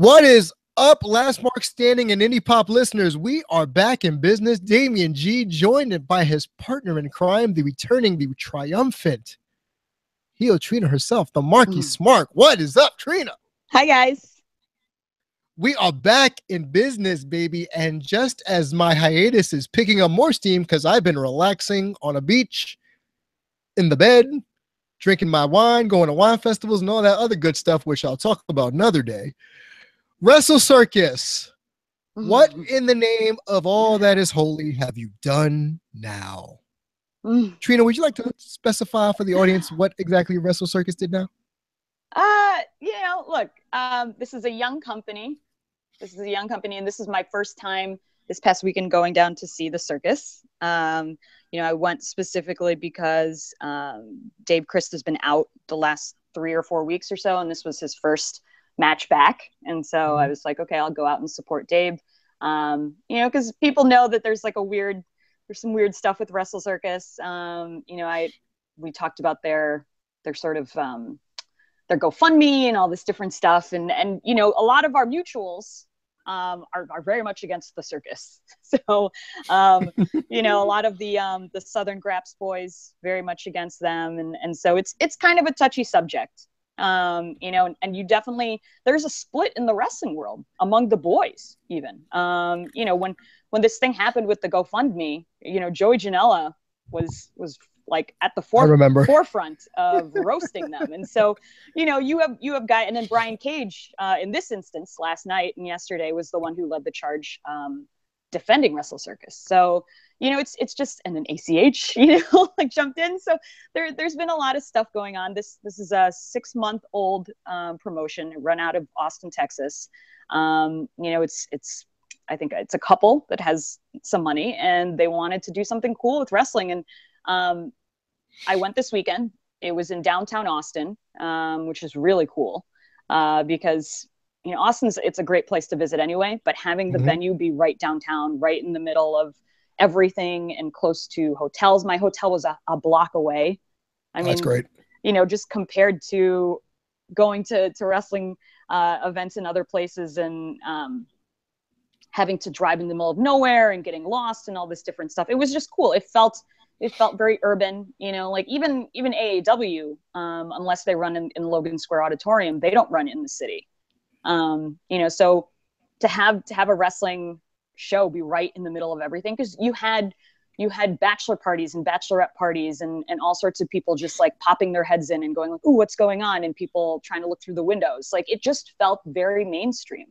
What is up, Last Mark Standing and Indie Pop listeners? We are back in business. Damian G, joined by his partner in crime, the returning, the triumphant heel Trina herself, the Marky Smart. What is up, Trina? Hi, guys. We are back in business, baby. And just as my hiatus is picking up more steam because I've been relaxing on a beach, in the bed, drinking my wine, going to wine festivals, and all that other good stuff, which I'll talk about another day. Wrestle Circus. What in the name of all that is holy have you done now? Trina, would you like to specify for the audience what exactly Wrestle Circus did now? Look, this is a young company. And this is my first time this past weekend going down to see the circus. I went specifically because Dave Christ has been out the last 3 or 4 weeks or so, and this was his first match back. And so I was like, okay, I'll go out and support Dave. Because people know that there's some weird stuff with Wrestle Circus. We talked about their sort of their GoFundMe and all this different stuff. And a lot of our mutuals are very much against the circus. So, a lot of the Southern Graps boys very much against them. And so it's kind of a touchy subject. And you definitely, there's a split in the wrestling world among the boys, even. When this thing happened with the GoFundMe, Joey Janela was like at the forefront of roasting them. And so, you have guy, and then Brian Cage, in this instance, last night and yesterday was the one who led the charge, defending Wrestle Circus. So, it's just, and then ACH, jumped in. So there's been a lot of stuff going on. This is a 6-month-old promotion run out of Austin, Texas. I think it's a couple that has some money and they wanted to do something cool with wrestling. And I went this weekend. It was in downtown Austin, which is really cool because Austin's, it's a great place to visit anyway, but having the venue be right downtown, right in the middle of everything and close to hotels. My hotel was a block away. I mean, that's great. Just compared to going to wrestling events in other places and having to drive in the middle of nowhere and getting lost and all this different stuff. It was just cool. It felt very urban, like even AAW, unless they run in Logan Square Auditorium, they don't run in the city. So to have a wrestling show be right in the middle of everything, because you had bachelor parties and bachelorette parties and all sorts of people just like popping their heads in and going like, ooh, what's going on? And people trying to look through the windows. Like it just felt very mainstream.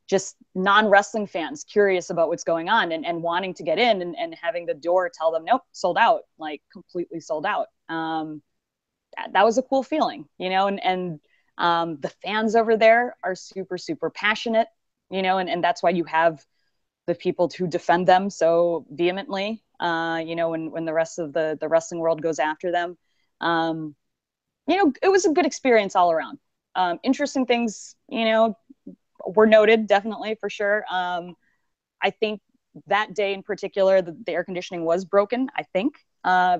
Just non-wrestling fans curious about what's going on and wanting to get in and having the door tell them, nope, sold out, like completely sold out. That was a cool feeling, and the fans over there are super, super passionate, and that's why you have the people who defend them so vehemently, when the rest of the wrestling world goes after them. It was a good experience all around. Interesting things, were noted, definitely, for sure. I think that day in particular, the air conditioning was broken, I think,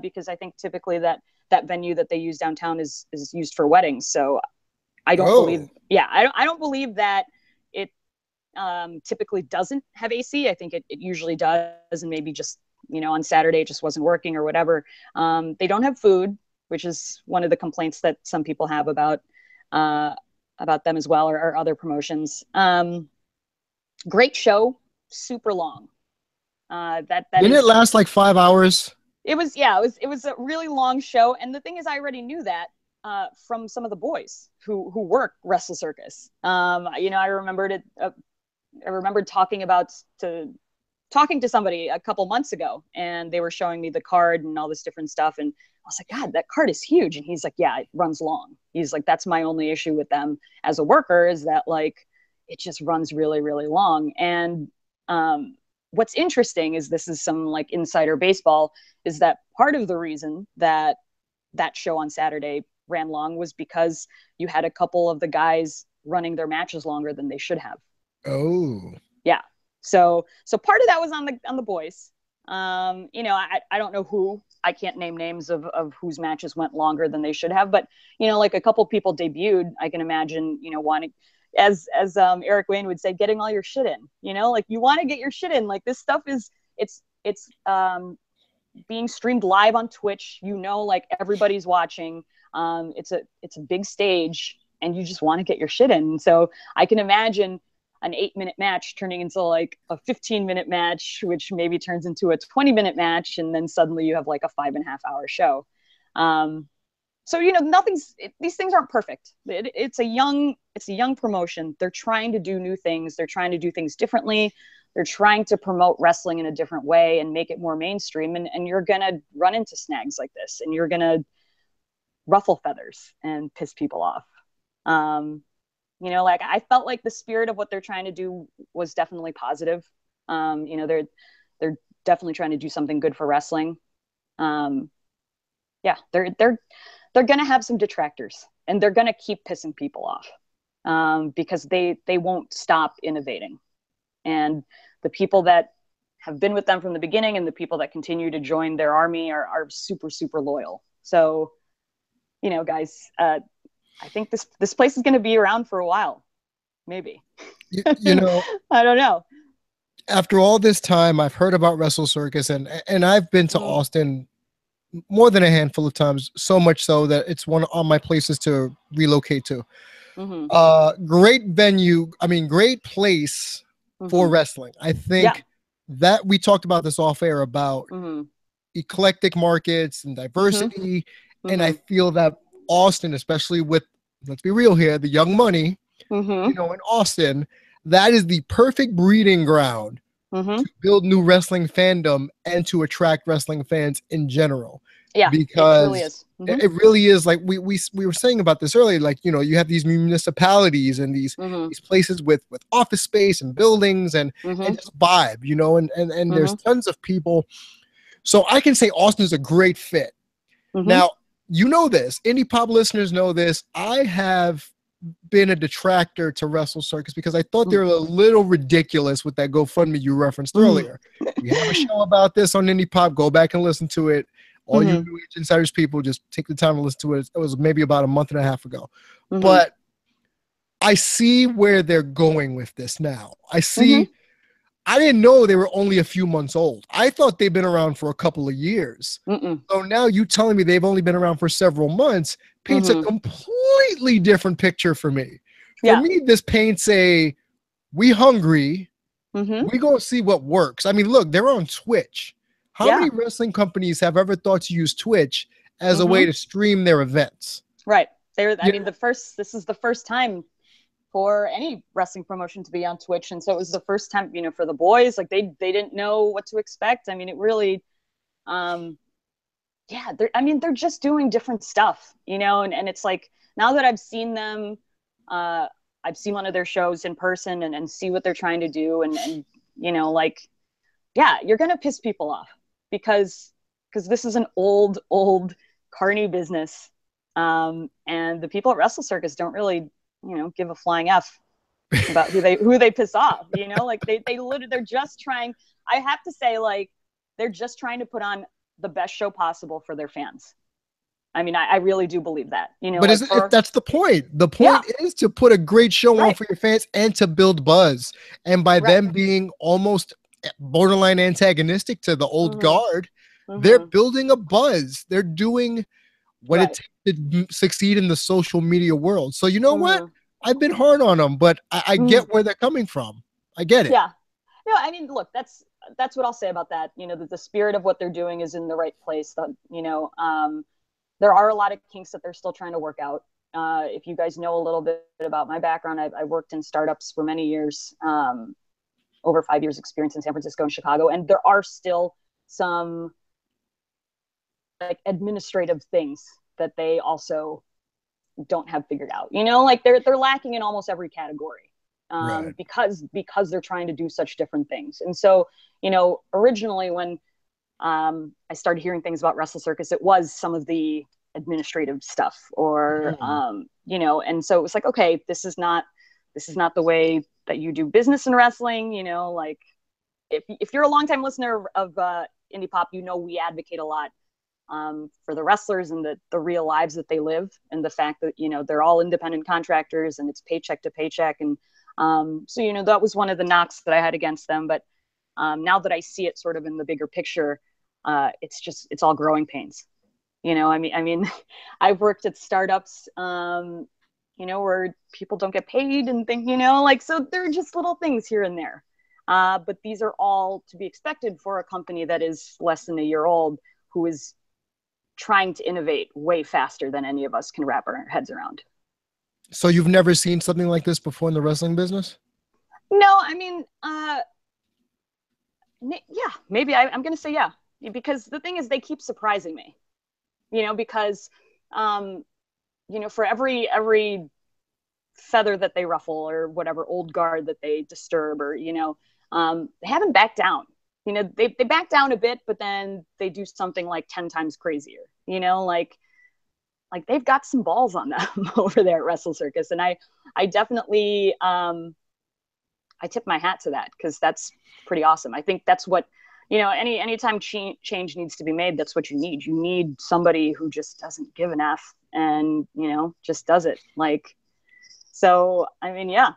because I think typically that venue that they use downtown is used for weddings. So I don't I don't believe that it typically doesn't have AC. I think it usually does. And maybe just, on Saturday, it just wasn't working or whatever. They don't have food, which is one of the complaints that some people have about them as well, or other promotions. Great show, super long. Didn't it last like 5 hours? It was a really long show. And the thing is, I already knew that from some of the boys who work Wrestle Circus. I remembered talking to somebody a couple months ago, and they were showing me the card and all this different stuff. And I was like, God, that card is huge. And he's like, yeah, it runs long. He's like, that's my only issue with them as a worker, is that like, it just runs really, really long. And what's interesting is, this is some like insider baseball, is that part of the reason that show on Saturday ran long was because you had a couple of the guys running their matches longer than they should have. Oh, yeah. So part of that was on the boys. You know, I don't know who, I can't name names of whose matches went longer than they should have, but, you know, like a couple people debuted, I can imagine, you know, wanting, as Eric Wayne would say, getting all your shit in, you know, like you want to get your shit in. Like this stuff is, it's being streamed live on Twitch, you know, like everybody's watching. It's a big stage and you just want to get your shit in. So I can imagine an 8-minute match turning into like a 15-minute match, which maybe turns into a 20-minute match. And then suddenly you have like a 5.5-hour show. So, you know, these things aren't perfect. It's a young promotion. They're trying to do new things. They're trying to do things differently. They're trying to promote wrestling in a different way and make it more mainstream. And you're going to run into snags like this, and you're going to ruffle feathers and piss people off. You know, like I felt like the spirit of what they're trying to do was definitely positive. You know, they're definitely trying to do something good for wrestling. Yeah, they're going to have some detractors, and they're going to keep pissing people off because they won't stop innovating. And the people that have been with them from the beginning and the people that continue to join their army are super, super loyal. So, you know, guys, I think this place is going to be around for a while, maybe. You know, I don't know. After all this time, I've heard about Wrestle Circus, and I've been to Austin more than a handful of times, so much so that it's one on my places to relocate to. Great venue. I mean, great place for wrestling. I think that we talked about this off air about eclectic markets and diversity. And I feel that Austin, especially with, let's be real here, the young money, you know, in Austin, that is the perfect breeding ground to build new wrestling fandom and to attract wrestling fans in general. Yeah, because it really is. It really is. Like we were saying about this earlier, like, you know, you have these municipalities and these places with office space and buildings and just vibe, you know, and there's tons of people. So I can say Austin is a great fit. Now, you know this, Indie Pop listeners know this. I have been a detractor to Wrestle Circus because I thought they were a little ridiculous with that GoFundMe you referenced earlier. We have a show about this on Indie Pop. Go back and listen to it. All you New Age Insiders people, just take the time to listen to it. It was maybe about a month and a half ago. But I see where they're going with this now. I see. I didn't know they were only a few months old. I thought they've been around for a couple of years. So now you telling me they've only been around for several months paints a completely different picture for me. For me, this paints a, we hungry, we gonna see what works. I mean, look, they're on Twitch. How many wrestling companies have ever thought to use Twitch as a way to stream their events? Right. I mean, this is the first time for any wrestling promotion to be on Twitch. And so it was the first time, you know, for the boys, like they didn't know what to expect. I mean, it really, they're just doing different stuff, you know, and it's like, now that I've seen them, I've seen one of their shows in person and see what they're trying to do. And you know, like, yeah, you're going to piss people off because this is an old carny business. And the people at Wrestle Circus don't really, you know, give a flying F about who they piss off, you know, like they're just trying, I have to say, like, they're just trying to put on the best show possible for their fans. I mean, I really do believe that, you know, but like that's the point. The point is to put a great show on for your fans and to build buzz. And by them being almost borderline antagonistic to the old guard, they're building a buzz. They're doing what it takes to succeed in the social media world. So you know what? I've been hard on them, but I get where they're coming from. I get it. Yeah. No, I mean, look, that's what I'll say about that. You know, that the spirit of what they're doing is in the right place. You know, there are a lot of kinks that they're still trying to work out. If you guys know a little bit about my background, I worked in startups for many years, over 5 years experience in San Francisco and Chicago. And there are still some like administrative things that they also don't have figured out, you know, like they're lacking in almost every category, because they're trying to do such different things. And so, you know, originally when I started hearing things about Wrestle Circus, it was some of the administrative stuff or, you know, and so it was like, okay, this is not the way that you do business in wrestling, you know, like if you're a longtime listener of Indie Pop, we advocate a lot for the wrestlers and the real lives that they live, and the fact that, they're all independent contractors and it's paycheck to paycheck. And so, that was one of the knocks that I had against them. But now that I see it sort of in the bigger picture, it's all growing pains. I mean, I've worked at startups, where people don't get paid and think, so there are just little things here and there. But these are all to be expected for a company that is less than a year old, who is trying to innovate way faster than any of us can wrap our heads around. So you've never seen something like this before in the wrestling business? No, I mean, yeah, maybe I'm going to say yeah, because the thing is, they keep surprising me, because, for every feather that they ruffle, or whatever old guard that they disturb, or, they haven't backed down. They back down a bit, but then they do something like 10 times crazier, like they've got some balls on them over there at Wrestle Circus. And I definitely, I tip my hat to that, because that's pretty awesome. I think that's what, anytime change needs to be made, that's what you need. You need somebody who just doesn't give an F and, just does it. So, I mean, yeah,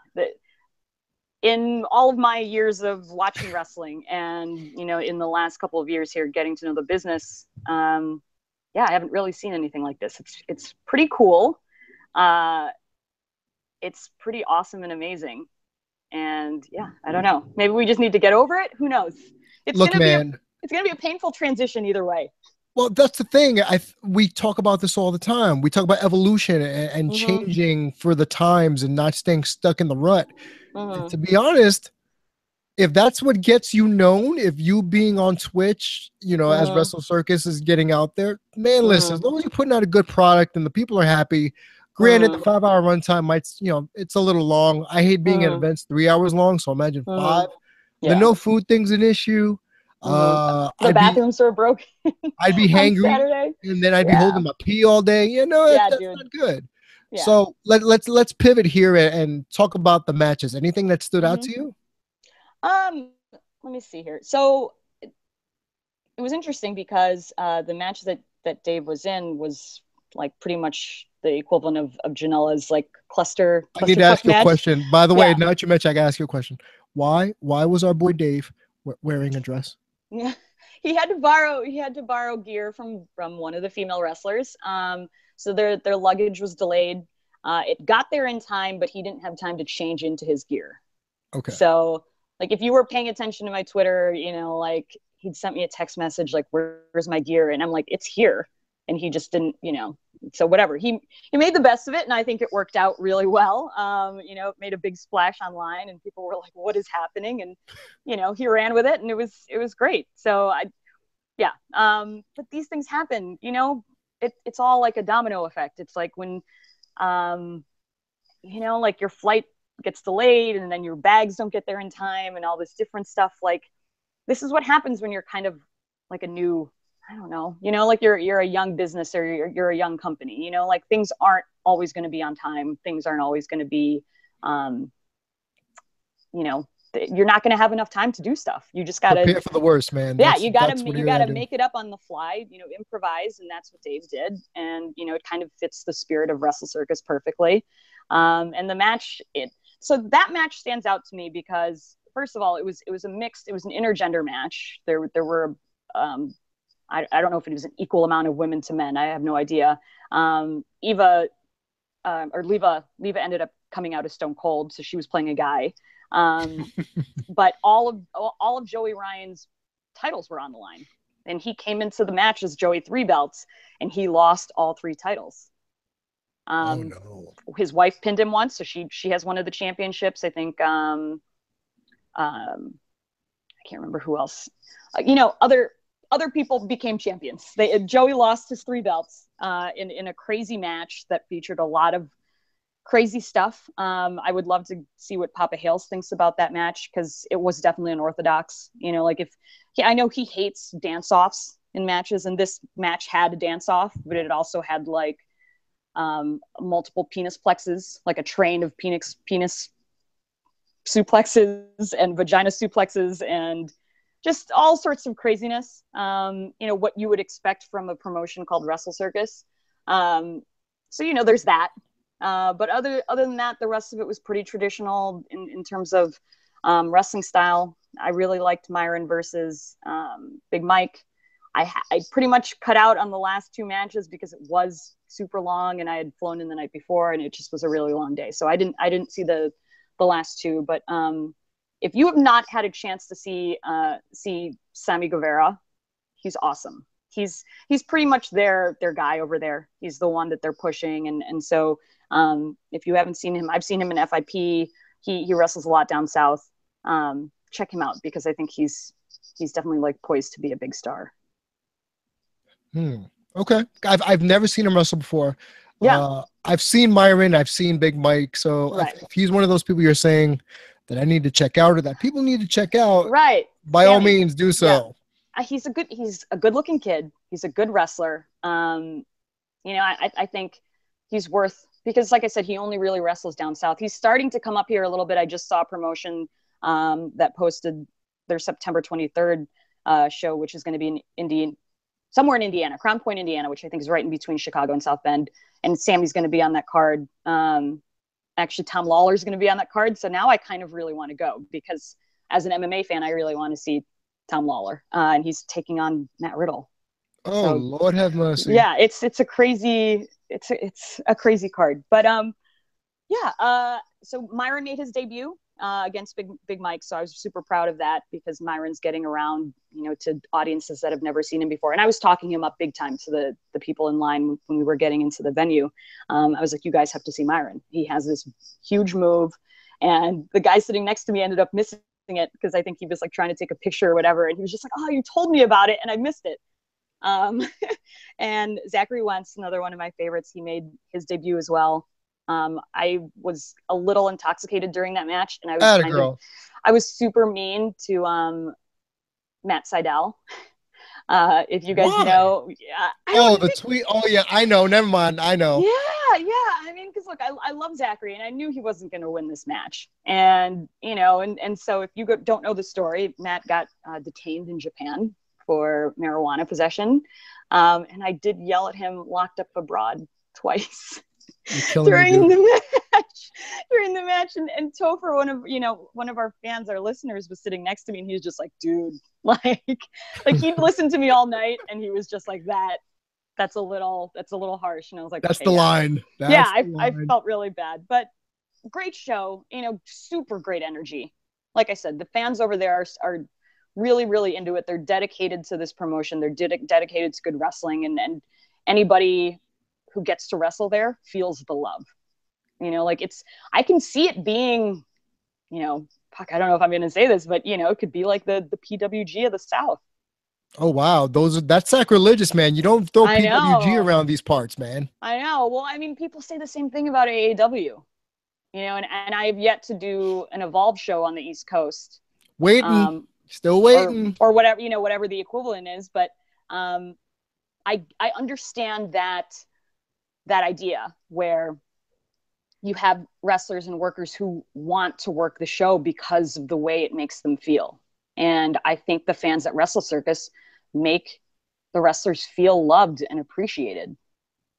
in all of my years of watching wrestling and, in the last couple of years here, getting to know the business, yeah, I haven't really seen anything like this. It's pretty cool. It's pretty awesome and amazing. And yeah, I don't know. Maybe we just need to get over it. Who knows? It's Look, gonna man, it's gonna be a painful transition either way. Well, that's the thing. We talk about this all the time. We talk about evolution and Mm-hmm. changing for the times and not staying stuck in the rut. Mm-hmm. And to be honest, if that's what gets you known, if you being on Twitch, as Mm-hmm. Wrestle Circus is getting out there, man, listen, Mm-hmm. as long as you're putting out a good product and the people are happy, granted, the 5-hour runtime might, it's a little long. I hate being at events 3 hours long, so imagine 5. Yeah. The no food thing's an issue. The bathrooms are broken. I'd be on hangry, Saturday. and then I'd be holding my pee all day. That's dude. not good. Yeah. So let's pivot here and talk about the matches. Anything that stood out to you? Let me see here. So it was interesting because the match that Dave was in was like pretty much the equivalent of Janela's like cluster. I need to ask you a match. question. By the way, now that you mentioned, I got to ask you a question. Why was our boy Dave wearing a dress? Yeah, he had to borrow gear from one of the female wrestlers. So their luggage was delayed. It got there in time, but he didn't have time to change into his gear. Okay. So like if you were paying attention to my Twitter, like he'd sent me a text message like, "Where's my gear?" And I'm like, "It's here." And he just didn't, so whatever. He made the best of it, and I think it worked out really well. It made a big splash online, and people were like, "What is happening?" And he ran with it, and it was great. So but these things happen. It's all like a domino effect. It's like when, like your flight gets delayed, and then your bags don't get there in time, and all this different stuff. Like this is what happens when you're kind of like a new. I don't know, like you're a young business, or you're a young company, like things aren't always going to be on time. Things aren't always going to be, you're not going to have enough time to do stuff. You just got to prepare for the worst, man. Yeah. You got to make it up on the fly, improvise. And that's what Dave did. And, it kind of fits the spirit of Wrestle Circus perfectly. And the match, so that match stands out to me because first of all, it was an intergender match. There were, I don't know if it was an equal amount of women to men. I have no idea. Leva ended up coming out as Stone Cold, so she was playing a guy. But all of Joey Ryan's titles were on the line, and he came into the match as Joey 3 belts, and he lost all 3 titles. Oh no! His wife pinned him once, so she has one of the championships. I think. I can't remember who else. Other people became champions. Joey lost his 3 belts in a crazy match that featured a lot of crazy stuff. I would love to see what Papa Hales thinks about that match because it was definitely unorthodox. I know he hates dance-offs in matches, and this match had a dance-off, but it also had like multiple penis plexes, like a train of penis suplexes and vagina suplexes and just all sorts of craziness. What you would expect from a promotion called Wrestle Circus. So there's that. But other than that, the rest of it was pretty traditional in terms of wrestling style. I really liked Myron versus Big Mike. I pretty much cut out on the last 2 matches because it was super long, and I had flown in the night before, and it just was a really long day. So I didn't see the last 2. But if you have not had a chance to see Sammy Guevara, he's awesome. He's pretty much their guy over there. He's the one that they're pushing, and so if you haven't seen him, I've seen him in FIP. He wrestles a lot down south. Check him out because I think he's definitely like poised to be a big star. Okay. I've never seen him wrestle before. Yeah. I've seen Myron, I've seen Big Mike. So right. if he's one of those people you're saying that I need to check out or that people need to check out, right? By all means, do so. Yeah. He's a good looking kid. He's a good wrestler. I think he's worth, because like I said, he only really wrestles down south. He's starting to come up here a little bit. I just saw a promotion that posted their September 23rd show, which is going to be somewhere in Indiana, Crown Point, Indiana, which I think is right in between Chicago and South Bend. And Sammy's going to be on that card. Actually, Tom Lawler is going to be on that card. So now I kind of really want to go because as an MMA fan, I really want to see Tom Lawler. And he's taking on Matt Riddle. Oh, so, Lord have mercy. Yeah, it's a crazy card. But so Myron made his debut against Big Mike. So I was super proud of that because Myron's getting around, to audiences that have never seen him before. And I was talking him up big time to the people in line when we were getting into the venue. I was like, you guys have to see Myron. He has this huge move. And the guy sitting next to me ended up missing it because I think he was like trying to take a picture or whatever. And he was just like, oh, you told me about it and I missed it. And Zachary Wentz, another one of my favorites, he made his debut as well. I was a little intoxicated during that match, and I was super mean to Matt Sydal. If you guys know, the tweet. Oh yeah, I know. Never mind, I know. Yeah. I mean, because look, I love Zachary, and I knew he wasn't going to win this match, and and so if you don't know the story, Matt got detained in Japan for marijuana possession, and I did yell at him, locked up abroad twice. during the match and Topher, one of our fans, our listeners, was sitting next to me and he was just like, dude, like he'd listened to me all night and he was just like, that's a little harsh. And I was like, that's okay, the line. I felt really bad, but great show, super great energy. Like I said, the fans over there are really, really into it. They're dedicated to this promotion. They're dedicated to good wrestling, and anybody who gets to wrestle there feels the love, I can see it being, I don't know if I'm going to say this, but it could be like the PWG of the South. Oh, wow. That's sacrilegious, man. You don't throw PWG around these parts, man. I know. Well, I mean, people say the same thing about AAW, and I have yet to do an Evolve show on the East Coast. Still waiting. Or whatever, whatever the equivalent is. But I understand that idea where you have wrestlers and workers who want to work the show because of the way it makes them feel. And I think the fans at Wrestle Circus make the wrestlers feel loved and appreciated.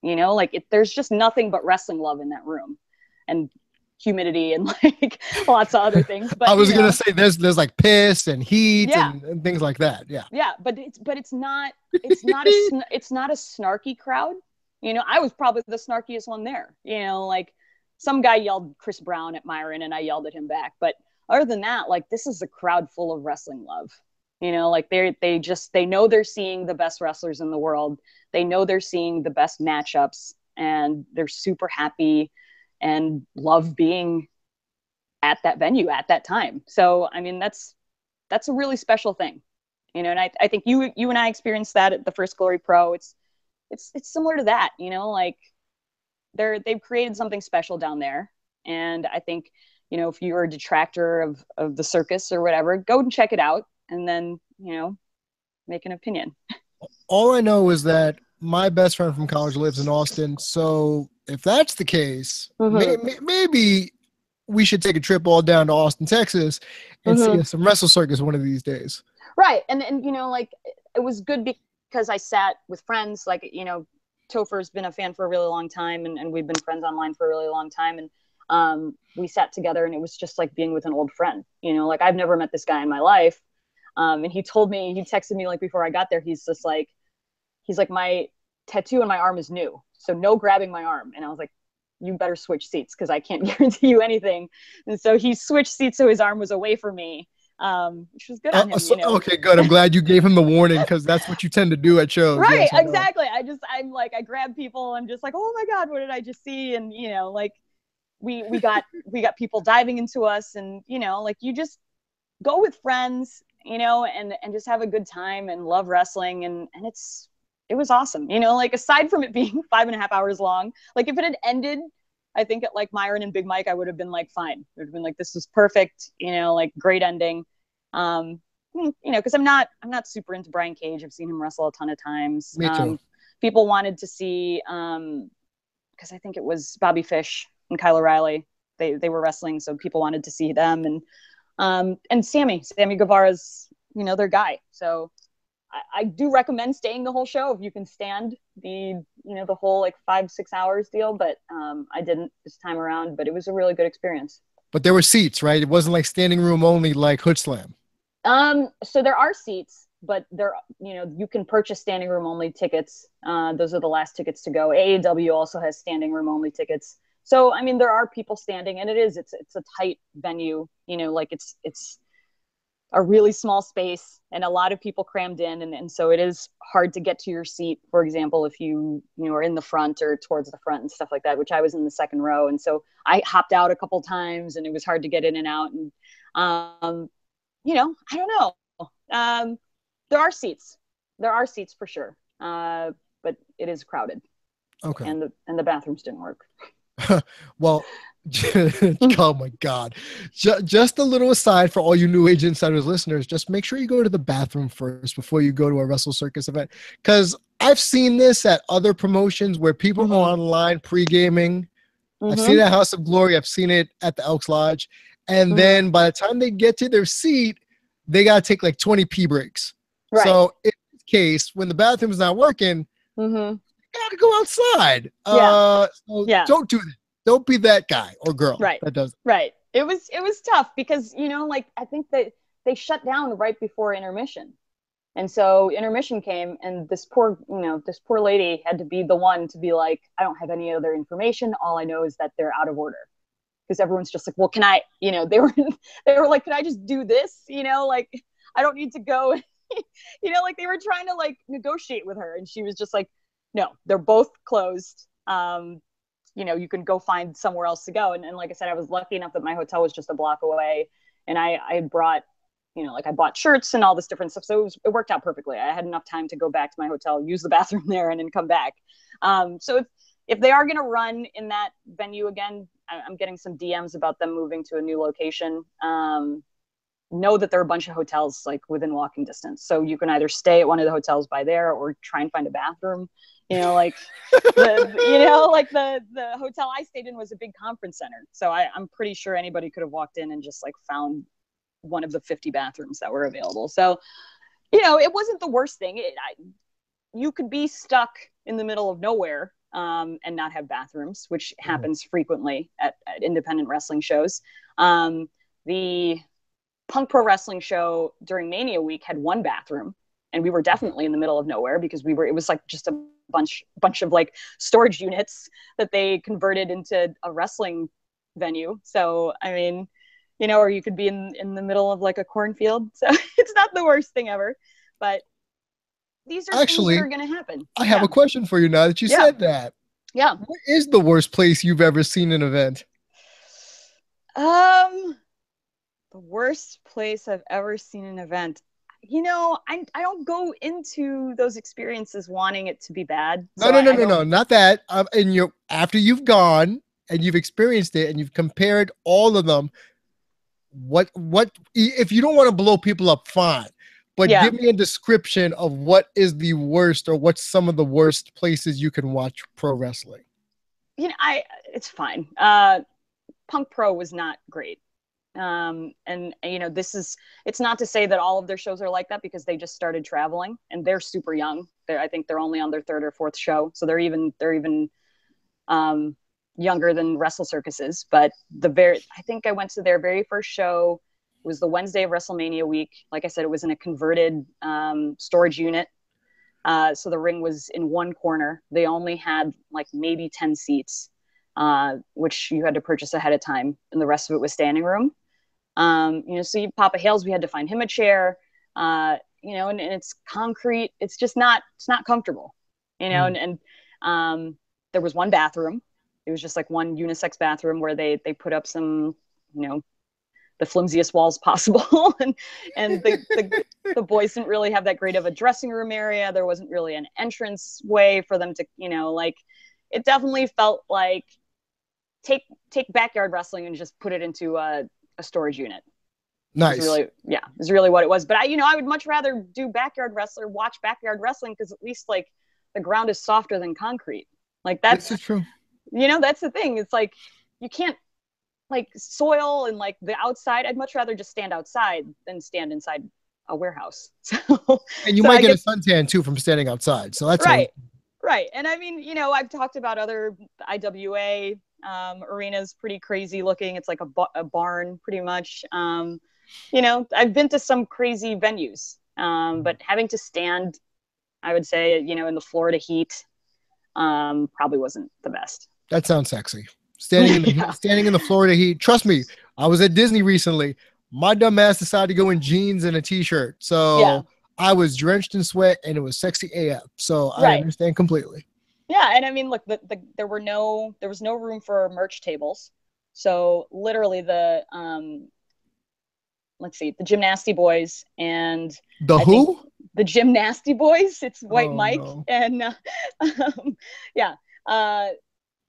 There's just nothing but wrestling love in that room, and humidity and like lots of other things. But I was gonna say there's like piss and heat and things like that. Yeah, but it's not a snarky crowd. I was probably the snarkiest one there. Like some guy yelled Chris Brown at Myron and I yelled at him back. But other than that, like this is a crowd full of wrestling love. Like they know they're seeing the best wrestlers in the world. They know they're seeing the best matchups, and they're super happy and love being at that venue at that time. So, I mean, that's a really special thing, and I think you and I experienced that at the First Glory Pro. It's similar to that, like they've created something special down there. And I think, if you're a detractor of the circus or whatever, go and check it out and then, make an opinion. All I know is that my best friend from college lives in Austin. So if that's the case, maybe we should take a trip all down to Austin, Texas and see some Wrestle Circus one of these days. Right. And, like it was good because I sat with friends, like, Topher's been a fan for a really long time, and we've been friends online for a really long time. And we sat together, and it was just like being with an old friend, like I've never met this guy in my life. And he texted me like before I got there, he's like, my tattoo on my arm is new, so no grabbing my arm. And I was like, you better switch seats because I can't guarantee you anything. And so he switched seats so his arm was away from me, which was good on him. Okay, good. I'm glad you gave him the warning, because that's what you tend to do at shows. Right, yes, exactly. I'm like, I grab people. I'm just like, oh my God, what did I just see? And, like we got people diving into us, and, like you just go with friends, and just have a good time and love wrestling. And it was awesome. Like aside from it being 5.5 hours long, like if it had ended, I think at like Myron and Big Mike, I would have been like, fine. It would have been like, this was perfect, like great ending. Because I'm not super into Brian Cage. I've seen him wrestle a ton of times. Me too. People wanted to see, because I think it was Bobby Fish and Kyle O'Reilly. They were wrestling, so people wanted to see them. And Sammy Guevara's, their guy. So I do recommend staying the whole show if you can stand the whole like 5-6 hours deal. But I didn't this time around. But it was a really good experience. But there were seats, right? It wasn't like standing room only, like Hood Slam. So there are seats, but you can purchase standing room only tickets. Those are the last tickets to go. AEW also has standing room only tickets. So, I mean, there are people standing, and it's a tight venue, like it's a really small space and a lot of people crammed in. And so it is hard to get to your seat. For example, if you are in the front or towards the front and stuff like that, which I was in the second row. And so I hopped out a couple times, and it was hard to get in and out. And, I don't know. There are seats for sure. But it is crowded. Okay. And the bathrooms didn't work. Well, oh my God. Just a little aside for all you New Age Insiders listeners, just make sure you go to the bathroom first before you go to a Wrestle Circus event. Because I've seen this at other promotions where people are online pre-gaming. I've seen it at House of Glory. I've seen it at the Elks Lodge. And then by the time they get to their seat, they got to take like 20 pee breaks. Right. So in this case, when the bathroom's not working, you got to go outside. Don't do that. Don't be that guy or girl. Right. That does. Right. It was tough because, like, I think that they shut down right before intermission. And so intermission came, and this poor lady had to be the one to be like, I don't have any other information. All I know is that they're out of order. Because everyone's just like, well, can I, they were like, can I just do this? Like, I don't need to go, like they were trying to like negotiate with her. And she was just like, no, they're both closed. You can go find somewhere else to go. And like I said, I was lucky enough that my hotel was just a block away, and I brought, I bought shirts and all this different stuff. So it worked out perfectly. I had enough time to go back to my hotel, use the bathroom there, and then come back. So if they are going to run in that venue again, I'm getting some DMs about them moving to a new location. Know that there are a bunch of hotels like within walking distance. So you can either stay at one of the hotels by there or try and find a bathroom. Like the hotel I stayed in was a big conference center. So I'm pretty sure anybody could have walked in and just like found one of the 50 bathrooms that were available. So, it wasn't the worst thing. You could be stuck in the middle of nowhere and not have bathrooms, which happens frequently at independent wrestling shows. The Punk Pro Wrestling show during Mania Week had one bathroom, and we were definitely in the middle of nowhere because it was like just a bunch of like storage units that they converted into a wrestling venue. So, I mean, or you could be in the middle of like a cornfield. So it's not the worst thing ever, but these are actually things that are going to happen. I have a question for you now that you said that. Yeah. What is the worst place you've ever seen an event? The worst place I've ever seen an event. I don't go into those experiences wanting it to be bad. No, not that. And after you've gone and you've experienced it and you've compared all of them, what if you don't want to blow people up, fine. But give me a description of what is the worst, or what's some of the worst places you can watch pro wrestling. It's fine. Punk Pro was not great. And you know, it's not to say that all of their shows are like that, because they just started traveling and they're super young. I think they're only on their third or fourth show, so they're even younger than Wrestle Circuses. But I think I went to their very first show. It was the Wednesday of WrestleMania week. Like I said, it was in a converted storage unit. So the ring was in one corner. They only had like maybe 10 seats, which you had to purchase ahead of time, and the rest of it was standing room. You know, so Papa Hales, we had to find him a chair, you know, and it's concrete. It's just it's not comfortable, you know, and there was one bathroom. It was just like one unisex bathroom where they put up some, you know, the flimsiest walls possible. and the boys didn't really have that great of a dressing room area. There wasn't really an entrance way for them to, you know, like, it definitely felt like take backyard wrestling and just put it into a storage unit. Nice. Is really what it was. But I would much rather watch backyard wrestling, because at least like the ground is softer than concrete. Like that's true. You know, that's the thing. It's like, you can't, like, soil and like the outside. I'd much rather just stand outside than stand inside a warehouse. And you might get a suntan too from standing outside. So that's right. Right. And I mean, you know, I've talked about other IWA arenas, pretty crazy looking. It's like a barn pretty much. You know, I've been to some crazy venues, but having to stand, I would say, you know, in the Florida heat, probably wasn't the best. That sounds sexy. Standing in the Florida heat. Trust me, I was at Disney recently. My dumb ass decided to go in jeans and a t-shirt. So I was drenched in sweat and it was sexy AF. So I understand completely. Yeah. And I mean, look, there was no room for merch tables. So literally the Gymnasty Boys and the Gymnasty Boys. It's White Mike and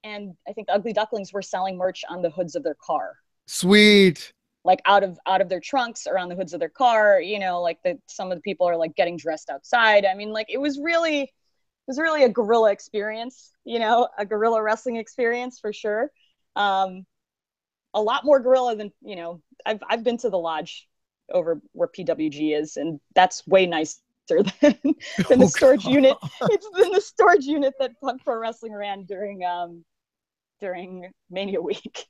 and I think the Ugly Ducklings were selling merch on the hoods of their car. Sweet. Like out of their trunks or on the hoods of their car, you know, like some of the people are like getting dressed outside. I mean, like it was really a guerrilla experience, you know, a guerrilla wrestling experience for sure. A lot more guerrilla than, you know, I've been to the lodge over where PWG is, and that's way nicer than the storage unit. It's in the storage unit that Punk Pro Wrestling ran during Mania Week.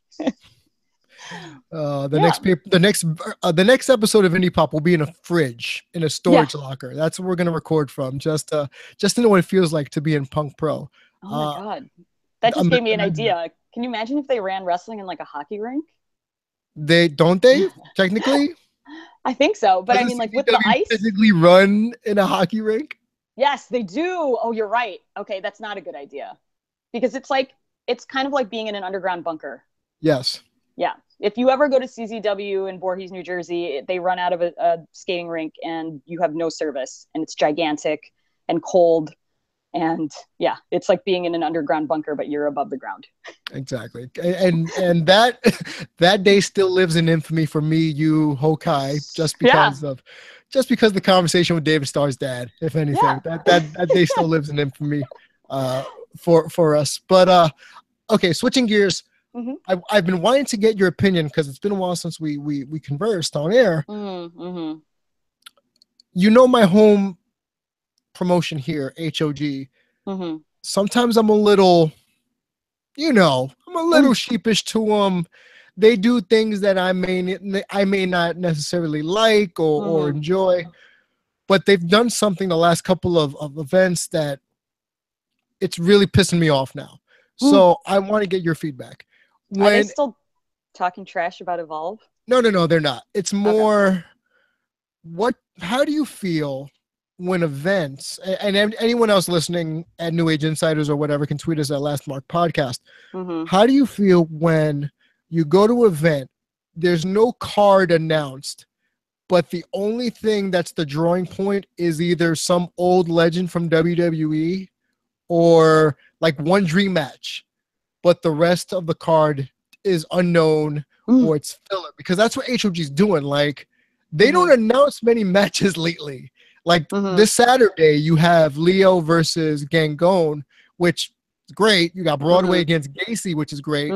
The next episode of Indie Pop will be in a fridge, in a storage locker. That's what we're gonna record from, just to know what it feels like to be in Punk Pro. Oh my god, that just gave me an idea. Can you imagine if they ran wrestling in like a hockey rink? They technically. I think so, but I mean, like with the ice, physically run in a hockey rink. Yes, they do. Oh, you're right. Okay, that's not a good idea, because it's kind of like being in an underground bunker. Yes. Yeah. If you ever go to CZW in Voorhees, New Jersey, they run out of a skating rink and you have no service, and it's gigantic and cold. And yeah, it's like being in an underground bunker, but you're above the ground. Exactly. And that day still lives in infamy for me, you, Hokai, just because the conversation with David Starr's dad, if anything. That day still lives in infamy for us. But okay, switching gears. Mm-hmm. I've been wanting to get your opinion, because it's been a while since we conversed on air. Mm-hmm. You know, my home promotion here, HOG. Mm-hmm. Sometimes I'm a little, sheepish to them. They do things that I may not necessarily like or enjoy, but they've done something the last couple of events that it's really pissing me off now. So I want to get your feedback. Are they still talking trash about Evolve? No, they're not. It's more, how do you feel when events, and anyone else listening at New Age Insiders or whatever can tweet us at Last Mark Podcast. Mm-hmm. How do you feel when you go to an event, there's no card announced, but the only thing that's the drawing point is either some old legend from WWE or like one dream match, but the rest of the card is unknown or it's filler? Because that's what HOG is doing. Like, they don't announce many matches lately. Like this Saturday, you have Leo versus Gangone, which is great. You got Broadway against Gacy, which is great.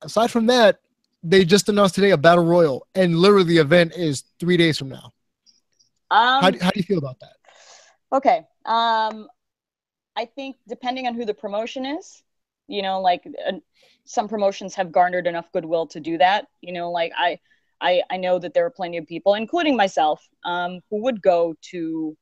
Aside from that, they just announced today a battle royal, and literally the event is 3 days from now. How do you feel about that? Okay. I think depending on who the promotion is, you know, like some promotions have garnered enough goodwill to do that. You know, like I know that there are plenty of people, including myself, who would go to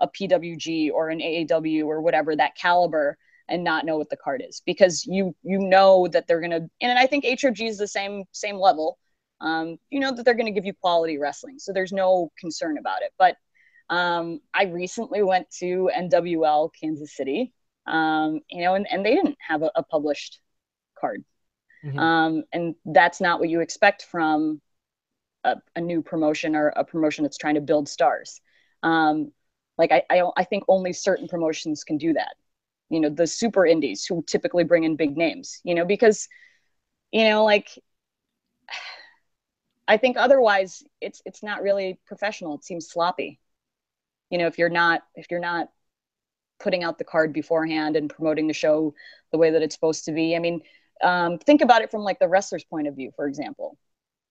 a PWG or an AAW or whatever, that caliber, and not know what the card is, because you know that they're gonna, and I think HOG is the same level. You know that they're gonna give you quality wrestling, so there's no concern about it. But I recently went to NWL Kansas City, you know, and they didn't have a published card. Mm-hmm. And that's not what you expect from a new promotion or a promotion that's trying to build stars. Like I think only certain promotions can do that. You know, the super indies who typically bring in big names, you know, because, you know, like I think otherwise it's not really professional. It seems sloppy. You know, if you're not putting out the card beforehand and promoting the show the way that it's supposed to be. I mean, think about it from like the wrestler's point of view, for example.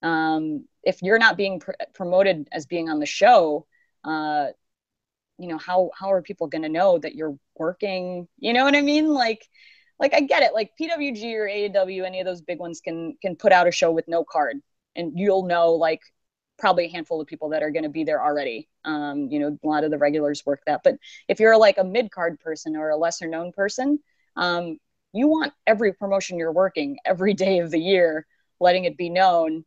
If you're not being promoted as being on the show, you know, how are people going to know that you're working? You know what I mean? Like I get it. Like PWG or AEW, any of those big ones can put out a show with no card, and you'll know like probably a handful of people that are going to be there already. You know, a lot of the regulars work that. But if you're like a mid-card person or a lesser known person, you want every promotion you're working every day of the year, letting it be known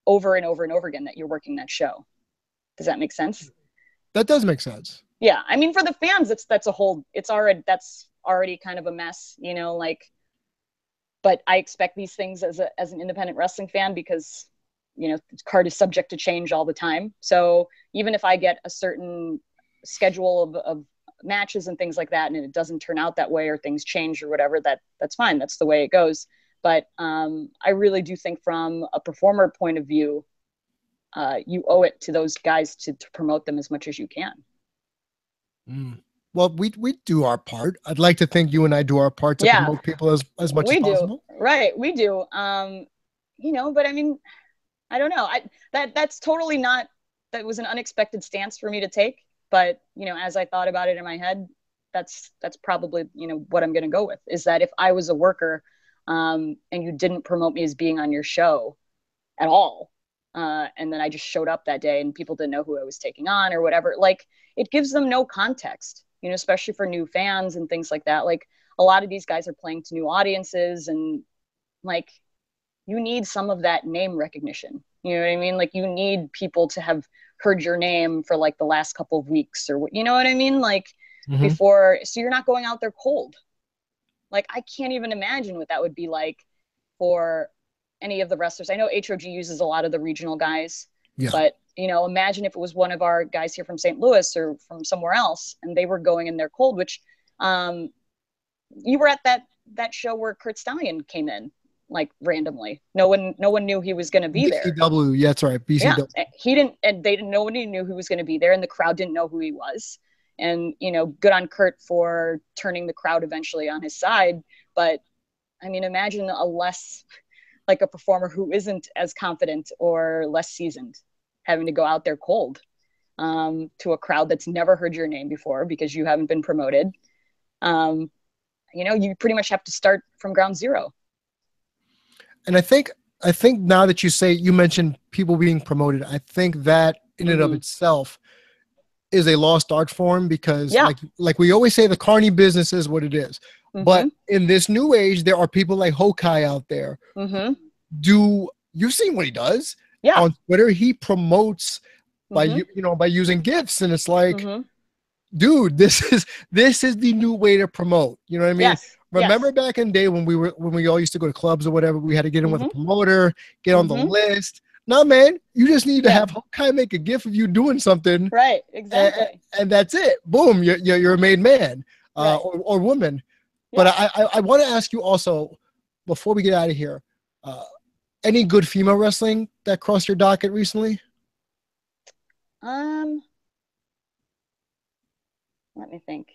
over and over and over again that you're working that show. Does that make sense? That does make sense. Yeah. I mean, for the fans, that's already kind of a mess, you know, like, but I expect these things as an independent wrestling fan, because, you know, the card is subject to change all the time. So even if I get a certain schedule of matches and things like that, and it doesn't turn out that way, or things change or whatever, that's fine. That's the way it goes. But I really do think from a performer point of view, you owe it to those guys to promote them as much as you can. Well, we do our part. I'd like to think you and I do our part to promote people as much as possible. Right. We do. You know, but I mean, I don't know. That's totally not, that was an unexpected stance for me to take. But, you know, as I thought about it in my head, that's probably, you know, what I'm going to go with, is that if I was a worker, and you didn't promote me as being on your show at all, and then I just showed up that day and people didn't know who I was taking on or whatever, like, it gives them no context, you know, especially for new fans and things like that. Like, a lot of these guys are playing to new audiences, and like, you need some of that name recognition. You know what I mean? Like, you need people to have heard your name for like the last couple of weeks, or you know what I mean? Like, before, so you're not going out there cold. Like, I can't even imagine what that would be like for any of the wrestlers. I know HOG uses a lot of the regional guys, but, you know, imagine if it was one of our guys here from St. Louis or from somewhere else, and they were going in there cold, which you were at that show where Kurt Stallion came in, like, randomly. No one knew he was going to be there. BCW, yeah, that's right. BCW. Yeah, he didn't, and nobody knew who was going to be there, and the crowd didn't know who he was. And, you know, good on Kurt for turning the crowd eventually on his side. But I mean, imagine like a performer who isn't as confident or less seasoned having to go out there cold, to a crowd that's never heard your name before because you haven't been promoted. You know, you pretty much have to start from ground zero. And I think now that you mentioned people being promoted, I think that in and of itself is a lost art form, because like we always say, the carny business is what it is. But in this new age, there are people like Hokai out there. You've seen what he does on Twitter? He promotes by by using GIFs, and it's like, dude, this is the new way to promote. You know what I mean? Remember back in the day when we all used to go to clubs or whatever, we had to get in with a promoter, get on the list. No, man, you just need to have Hokai make a GIF of you doing something. Right, exactly. And that's it. Boom, you're a made man or woman. Yeah. But I want to ask you also, before we get out of here, any good female wrestling that crossed your docket recently? Let me think.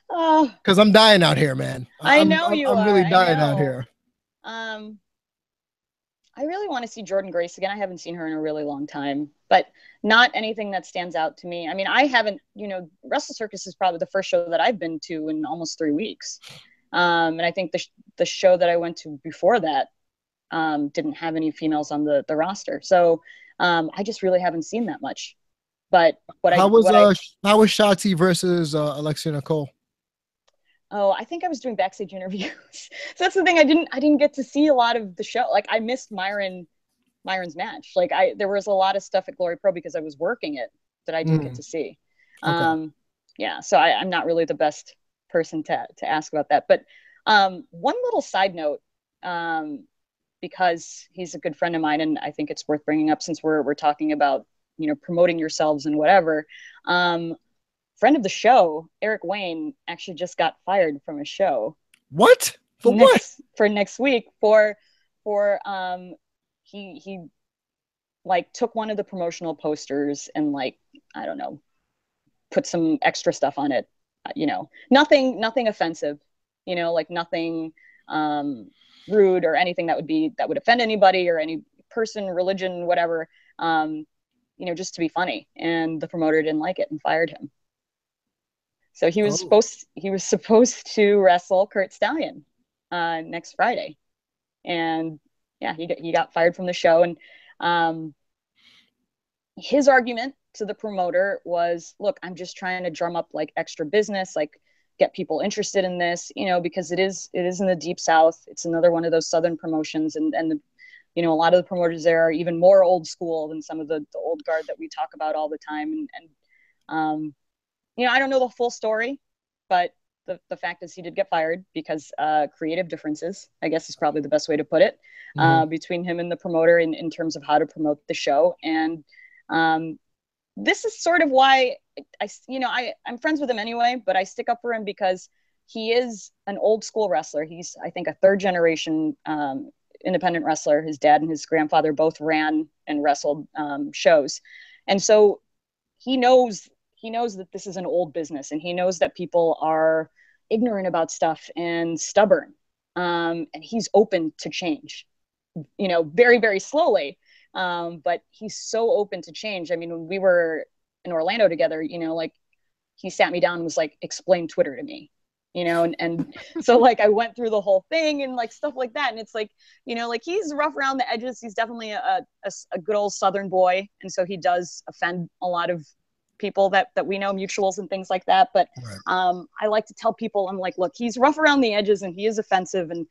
Because I'm dying out here, man. I know you I'm are. really dying out here. I really want to see Jordan Grace again. I haven't seen her in a really long time, but not anything that stands out to me. I mean, I haven't, Wrestle Circus is probably the first show that I've been to in almost 3 weeks. And I think the show that I went to before that didn't have any females on the roster. So I just really haven't seen that much. But how was Shotzi versus Alexia Nicole? Oh, I think I was doing backstage interviews. So that's the thing. I didn't get to see a lot of the show. Like I missed Myron's match. Like there was a lot of stuff at Glory Pro because I was working it that I didn't get to see. Okay. Yeah. So I'm not really the best person to ask about that. But one little side note, because he's a good friend of mine, and I think it's worth bringing up since we're talking about, promoting yourselves and whatever. Friend of the show, Eric Wayne, actually just got fired from a show. What? For next week for he like took one of the promotional posters and like, I don't know, put some extra stuff on it. Nothing offensive, like nothing rude or anything that would offend anybody or any person, religion, whatever, just to be funny. And the promoter didn't like it and fired him. So he was supposed to wrestle Kurt Stallion next Friday, and yeah, he got fired from the show. And his argument to the promoter was, "Look, I'm just trying to drum up like extra business, like get people interested in this, because it is in the Deep South. It's another one of those Southern promotions, and a lot of the promoters there are even more old school than some of the old guard that we talk about all the time, and I don't know the full story, but the fact is he did get fired because creative differences, I guess is probably the best way to put it, between him and the promoter in terms of how to promote the show. And this is sort of why I'm friends with him anyway, but I stick up for him because he is an old school wrestler. He's, I think, a third generation independent wrestler. His dad and his grandfather both ran and wrestled shows. And so he knows that this is an old business, and he knows that people are ignorant about stuff and stubborn. And he's open to change, very, very slowly. But he's so open to change. I mean, when we were in Orlando together, like he sat me down and was like, explain Twitter to me, and so like I went through the whole thing and like stuff like that. And it's like, like he's rough around the edges. He's definitely a good old Southern boy. And so he does offend a lot of people that we know, mutuals and things like that. But right. I like to tell people, I'm like, look, he's rough around the edges and he is offensive. And,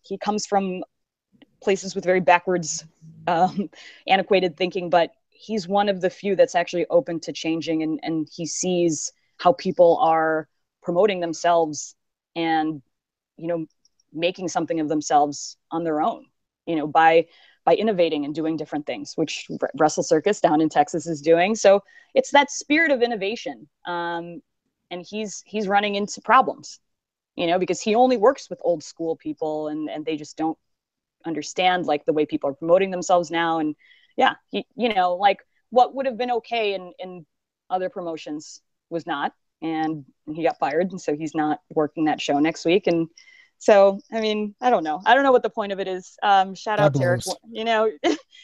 he comes from places with very backwards, antiquated thinking, but he's one of the few that's actually open to changing. And he sees how people are promoting themselves and, making something of themselves on their own, by innovating and doing different things, which Wrestle Circus down in Texas is doing. So it's that spirit of innovation. And he's running into problems, because he only works with old school people and they just don't understand like the way people are promoting themselves now. And yeah, like what would have been okay in other promotions was not, and he got fired. And so he's not working that show next week. And so, I mean, I don't know what the point of it is. Shout out to Eric,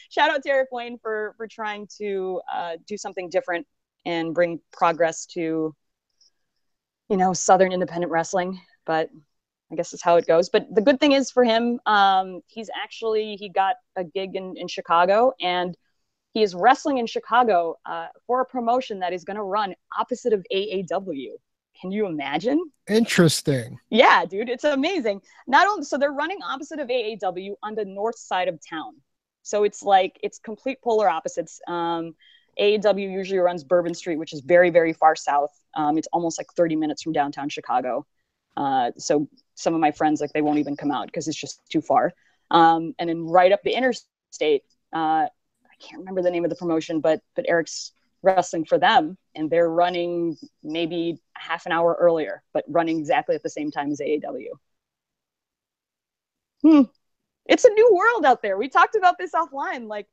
shout out to Eric Wayne for trying to do something different and bring progress to, Southern independent wrestling. But I guess that's how it goes. But the good thing is for him, he got a gig in Chicago, and he is wrestling in Chicago for a promotion that is going to run opposite of AAW. Can you imagine? Interesting. Yeah, dude, it's amazing. So they're running opposite of AAW on the north side of town. So it's complete polar opposites. AAW usually runs Bourbon Street, which is very, very far south. It's almost like 30 minutes from downtown Chicago. So some of my friends, like, they won't even come out because it's just too far. And then right up the interstate, I can't remember the name of the promotion, but Eric's wrestling for them, and they're running maybe half an hour earlier, but running exactly at the same time as AAW. It's a new world out there. We talked about this offline. Like,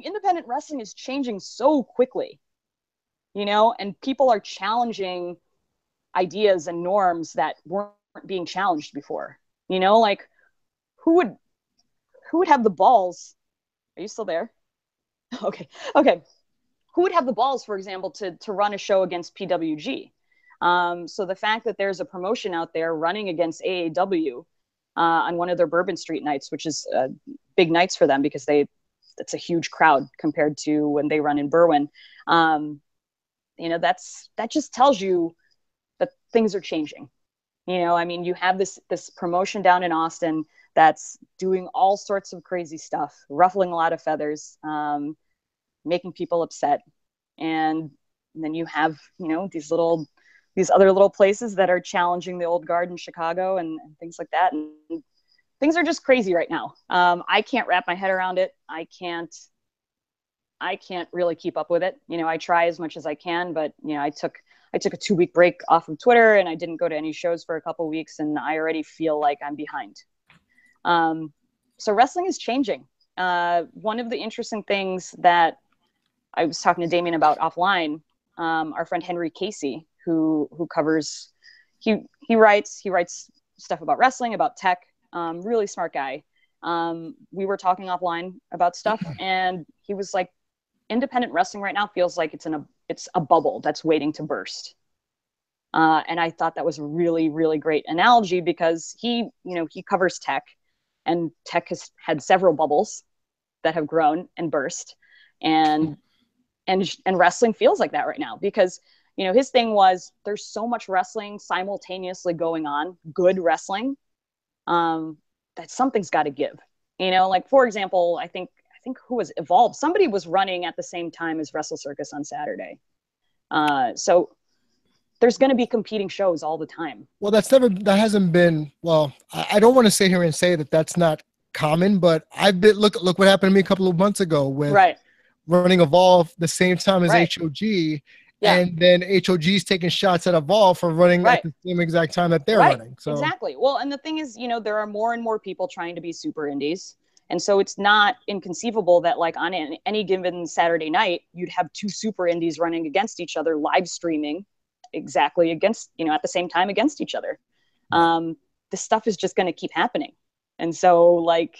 independent wrestling is changing so quickly, and people are challenging ideas and norms that weren't being challenged before. Like, who who would have the balls? Are you still there? Okay. Who would have the balls, for example, to run a show against PWG? So the fact that there's a promotion out there running against AAW on one of their Bourbon Street nights, which is big nights for them because it's a huge crowd compared to when they run in Berwyn. That just tells you that things are changing. I mean, you have this promotion down in Austin that's doing all sorts of crazy stuff, ruffling a lot of feathers, making people upset. And then you have, these other little places that are challenging the old guard in Chicago and things like that. And things are just crazy right now. I can't wrap my head around it. I can't really keep up with it. I try as much as I can, but I took a 2-week break off of Twitter and I didn't go to any shows for a couple of weeks and I already feel like I'm behind. So wrestling is changing. One of the interesting things that I was talking to Damian about offline, our friend Henry Casey, who covers, he writes stuff about wrestling, about tech, really smart guy. We were talking offline about stuff and he was like, independent wrestling right now feels like it's a bubble that's waiting to burst. And I thought that was a really, really great analogy because he covers tech and tech has had several bubbles that have grown and burst. And wrestling feels like that right now because, his thing was there's so much wrestling simultaneously going on, good wrestling, that something's got to give, like, for example, I think who was Evolve? Somebody was running at the same time as Wrestle Circus on Saturday. So there's going to be competing shows all the time. Well, that hasn't been, well, I don't want to sit here and say that that's not common, but look what happened to me a couple of months ago with running Evolve the same time as HOG. Yeah. And then HOG's taking shots at Evolve for running at the same exact time that they're running. So exactly. Well, and the thing is, there are more and more people trying to be super indies. And so it's not inconceivable that like on any given Saturday night, you'd have 2 super indies running against each other, live streaming exactly against, at the same time against each other. This stuff is just going to keep happening. And so like,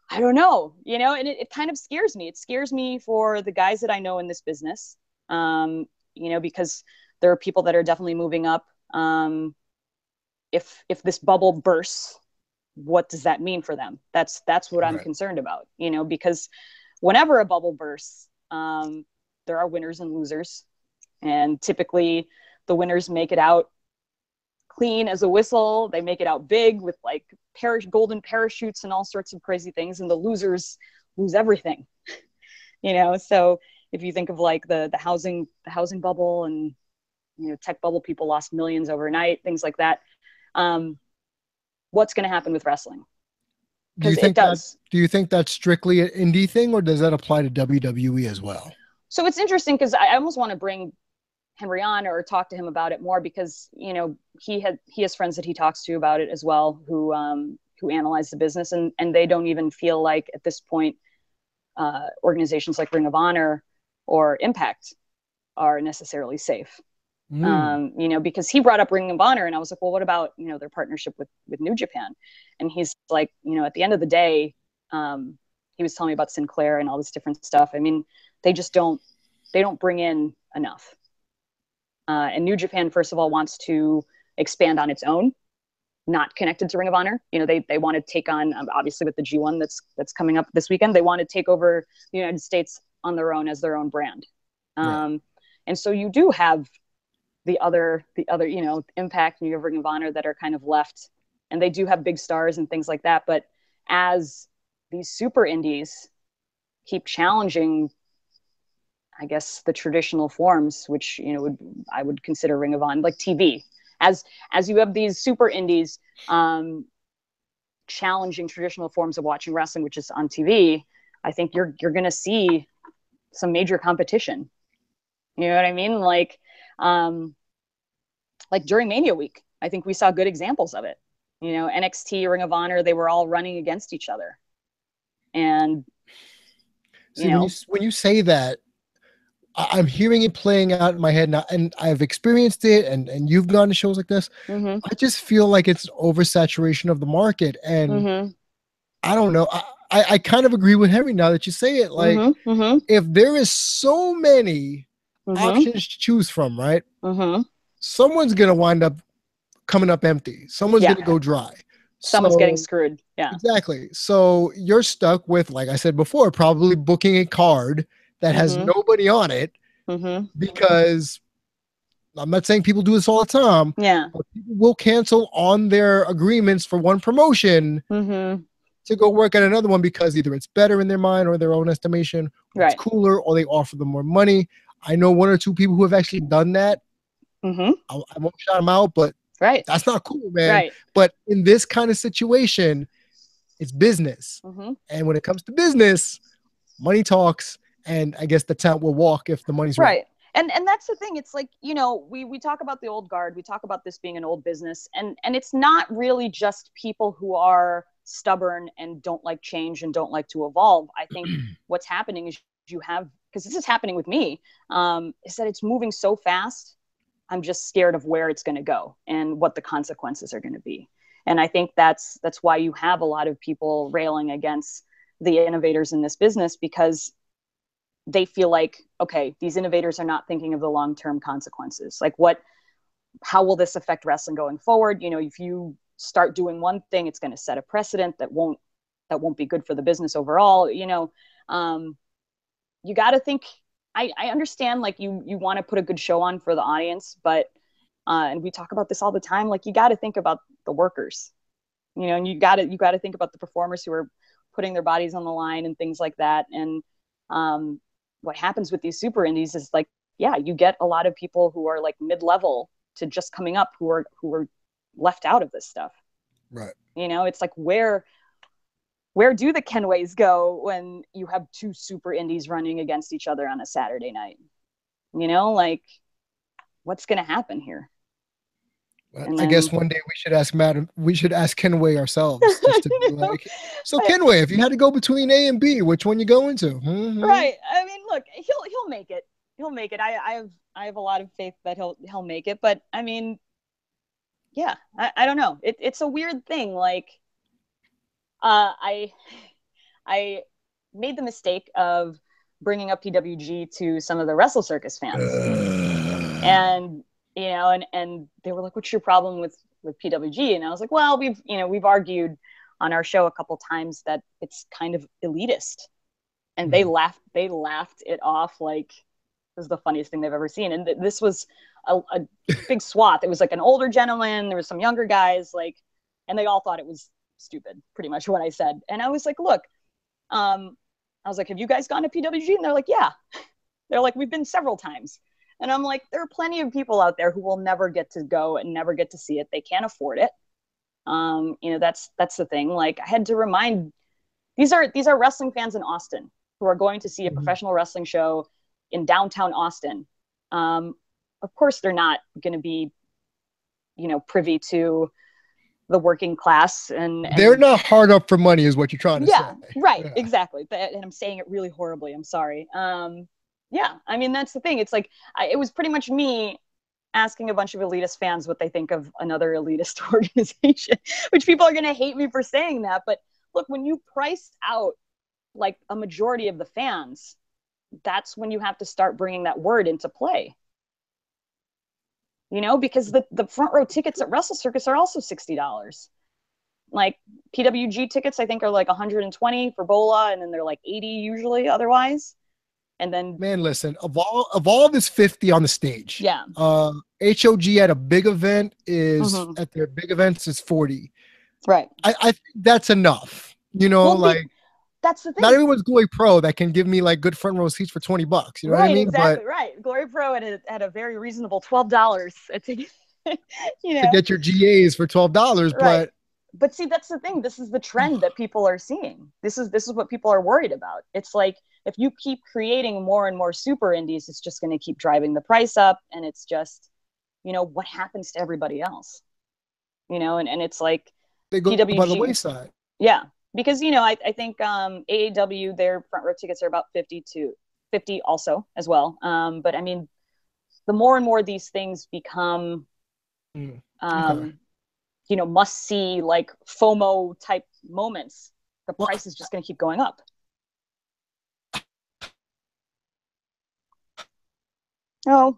I don't know, and it kind of scares me. It scares me for the guys that I know in this business, because there are people that are definitely moving up. If this bubble bursts, what does that mean for them? That's what I'm concerned about, because whenever a bubble bursts, there are winners and losers. And typically the winners make it out clean as a whistle. They make it out big with like golden parachutes and all sorts of crazy things. And the losers lose everything, So if you think of like the housing bubble and, tech bubble, people lost millions overnight, things like that. What's going to happen with wrestling? Because it does. Do you think that's strictly an indie thing or does that apply to WWE as well? So it's interesting because I almost want to bring Henry on or talk to him about it more because, he has friends that he talks to about it as well, who analyze the business and they don't even feel like at this point, organizations like Ring of Honor or Impact are necessarily safe. Because he brought up Ring of Honor and I was like, well, what about, their partnership with New Japan? And he's like, at the end of the day, he was telling me about Sinclair and all this different stuff. I mean, they don't bring in enough. And New Japan, first of all, wants to expand on its own, not connected to Ring of Honor. They want to take on, obviously with the G1 that's coming up this weekend, they want to take over the United States on their own as their own brand. And so you do have the other, Impact and you have Ring of Honor that are kind of left, and they do have big stars and things like that. But as these super indies keep challenging, I guess, the traditional forms, which, I would consider Ring of Honor, like TV, as you have these super indies challenging traditional forms of watching wrestling, which is on TV, I think you're going to see some major competition. You know what I mean? Like during Mania Week, I think we saw good examples of it. NXT, Ring of Honor, they were all running against each other. And, when you say that, I'm hearing it playing out in my head now, and I've experienced it, and you've gone to shows like this. I just feel like it's oversaturation of the market. And I don't know. I kind of agree with Henry now that you say it. Like, if there is so many options to choose from, right? Someone's gonna wind up coming up empty. Someone's gonna go dry. Someone's getting screwed. Yeah. Exactly. So you're stuck with, like I said before, probably booking a card that has nobody on it because I'm not saying people do this all the time. Yeah. But people will cancel on their agreements for one promotion to go work at another one because either it's better in their mind or their own estimation, or it's cooler, or they offer them more money. I know one or two people who have actually done that. I won't shout them out, but that's not cool, man. But in this kind of situation, it's business. And when it comes to business, money talks, and I guess the talent will walk if the money's right. And that's the thing. It's like, you know, we talk about the old guard. We talk about this being an old business. And it's not really just people who are stubborn and don't like change and don't like to evolve. I think what's happening is you have, because this is happening with me, is that it's moving so fast. I'm just scared of where it's going to go and what the consequences are going to be. And I think that's why you have a lot of people railing against the innovators in this business, because they feel like, okay, these innovators are not thinking of the long-term consequences. Like how will this affect wrestling going forward? You know, if you start doing one thing, it's going to set a precedent that won't be good for the business overall. You know, you got to think, I understand, like you want to put a good show on for the audience, but, and we talk about this all the time, like you got to think about the workers, you know, and you got to think about the performers who are putting their bodies on the line and things like that. And, what happens with these super indies is like, yeah, you get a lot of people who are like mid-level to just coming up who are left out of this stuff. Right. You know, it's like, where do the Kenways go when you have two super indies running against each other on a Saturday night? You know, like, what's going to happen here? Then, I guess one day we should ask Kenway ourselves, just to be like, so Kenway, if you had to go between A and B, which one you go into? Right. I mean, look, he'll make it. He'll make it. I have a lot of faith that he'll make it. But I mean, yeah, I don't know. It's a weird thing. Like, I made the mistake of bringing up PWG to some of the Wrestle Circus fans, and you know, and they were like, "What's your problem with PWG?" And I was like, "Well, we've argued on our show a couple times that it's kind of elitist," and they laughed it off like it was the funniest thing they've ever seen. And this was a big swath. It was like an older gentleman, there was some younger guys, like, and they all thought it was stupid, pretty much what I said. And I was like, look, I was like, have you guys gone to PWG? And they're like, yeah. They're like, we've been several times. And I'm like, there are plenty of people out there who will never get to go and never get to see it. They can't afford it. You know, that's the thing. Like, I had to remind, these are wrestling fans in Austin who are going to see a professional wrestling show in downtown Austin. Of course, they're not going to be, you know, privy to the working class, and they're not hard up for money, is what you're trying to say. Right. Yeah. Exactly. And I'm saying it really horribly. I'm sorry. Yeah. I mean, that's the thing. It's like, it was pretty much me asking a bunch of elitist fans what they think of another elitist organization, which people are going to hate me for saying that. But look, when you price out like a majority of the fans, that's when you have to start bringing that word into play. You know, because the front row tickets at Wrestle Circus are also $60. Like, PWG tickets, I think, are like $120 for Bola, and then they're like $80 usually otherwise. And then, man, listen, of all this 50 on the stage, yeah, HOG at a big event is at their big events is 40. Right. I think that's enough. You know, well, that's the thing. Not everyone's Glory Pro that can give me like good front row seats for $20. You know what I mean? Exactly. Right. Glory Pro at a very reasonable $12 a ticket. You know, to get your GAs for $12, right. But see, that's the thing. This is the trend that people are seeing. This is what people are worried about. It's like, if you keep creating more and more super indies, it's just going to keep driving the price up, and it's just, you know, what happens to everybody else? You know, and it's like, they go PWG, by the wayside. Yeah. Because, you know, I think AAW, their front row tickets are about $50 also as well. But I mean, the more and more these things become, you know, must see like FOMO type moments, the price is just going to keep going up. Oh,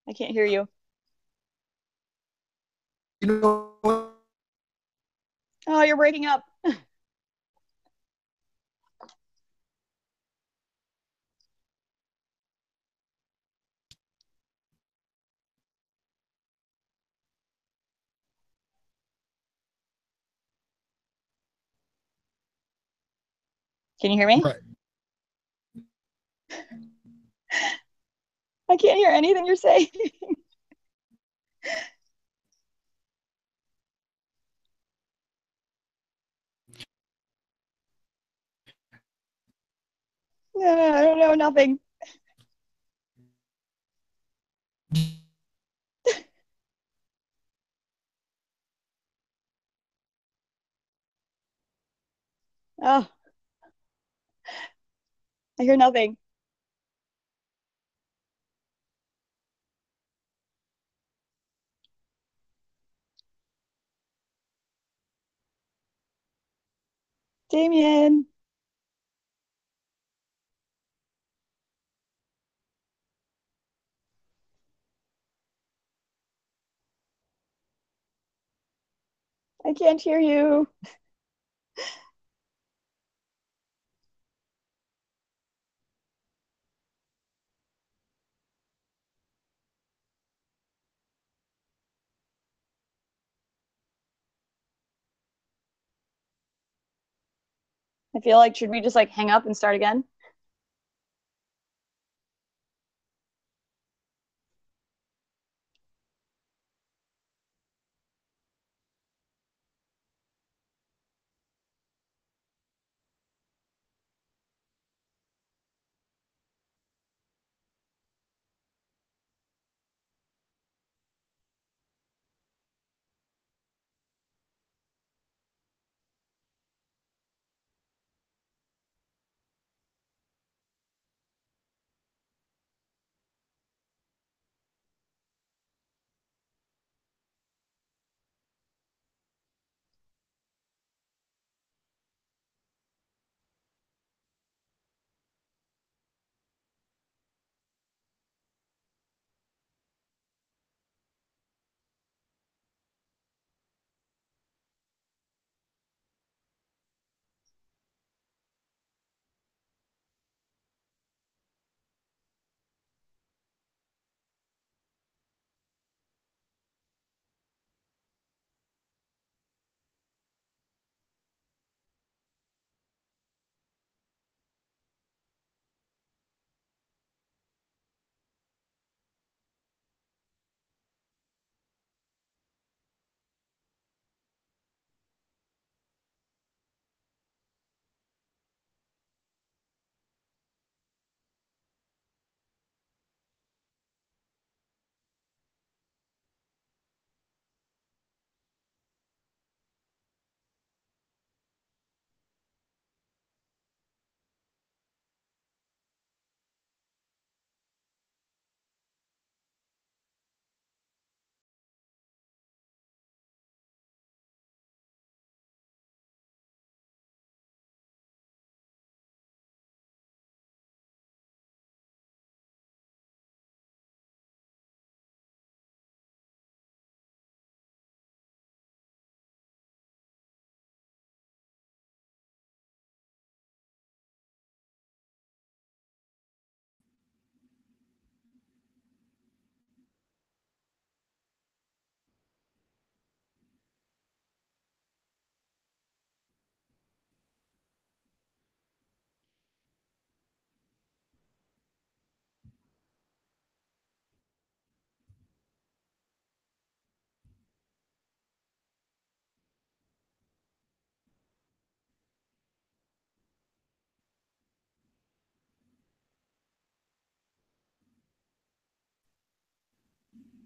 I can't hear you. You know, Oh, you're breaking up. Can you hear me? right. I can't hear anything you're saying. No, I don't know, nothing. Oh, I hear nothing. Damian, I can't hear you. I feel like, should we just like hang up and start again?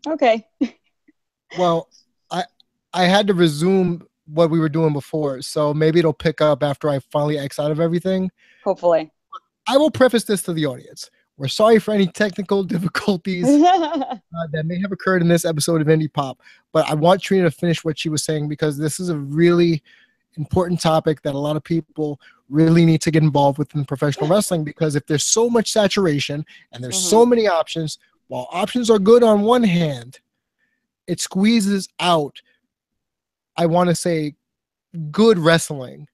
Okay. Well, I had to resume what we were doing before, so maybe it'll pick up after I finally X out of everything. Hopefully. I will preface this to the audience. We're sorry for any technical difficulties that may have occurred in this episode of Indie Pop, but I want Trina to finish what she was saying because this is a really important topic that a lot of people really need to get involved with in professional wrestling, because if there's so much saturation and there's so many options, while options are good on one hand, it squeezes out, I want to say, good wrestling.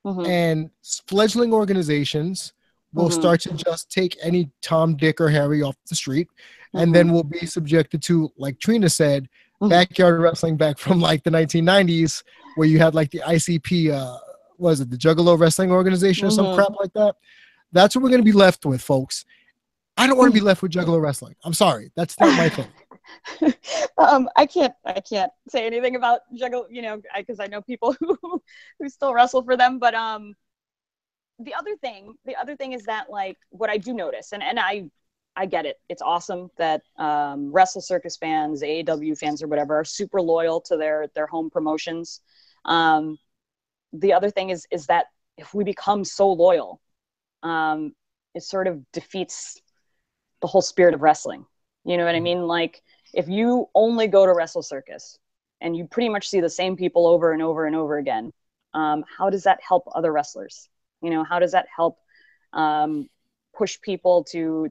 And fledgling organizations will start to just take any Tom, Dick, or Harry off the street, and then will be subjected to, like Trina said, backyard wrestling back from like the 1990s, where you had like the ICP, was it the Juggalo Wrestling Organization or some crap like that? That's what we're going to be left with, folks. I don't want to be left with Juggalo Wrestling. I'm sorry, that's not my thing. I can't say anything about Juggalo, you know, because I know people who still wrestle for them. But the other thing is that, like, what I do notice, and I get it. It's awesome that Wrestle Circus fans, AEW fans, or whatever, are super loyal to their home promotions. The other thing is that if we become so loyal, it sort of defeats the whole spirit of wrestling. You know what I mean? Like, if you only go to Wrestle Circus and you pretty much see the same people over and over and over again, how does that help other wrestlers? You know, how does that help push people to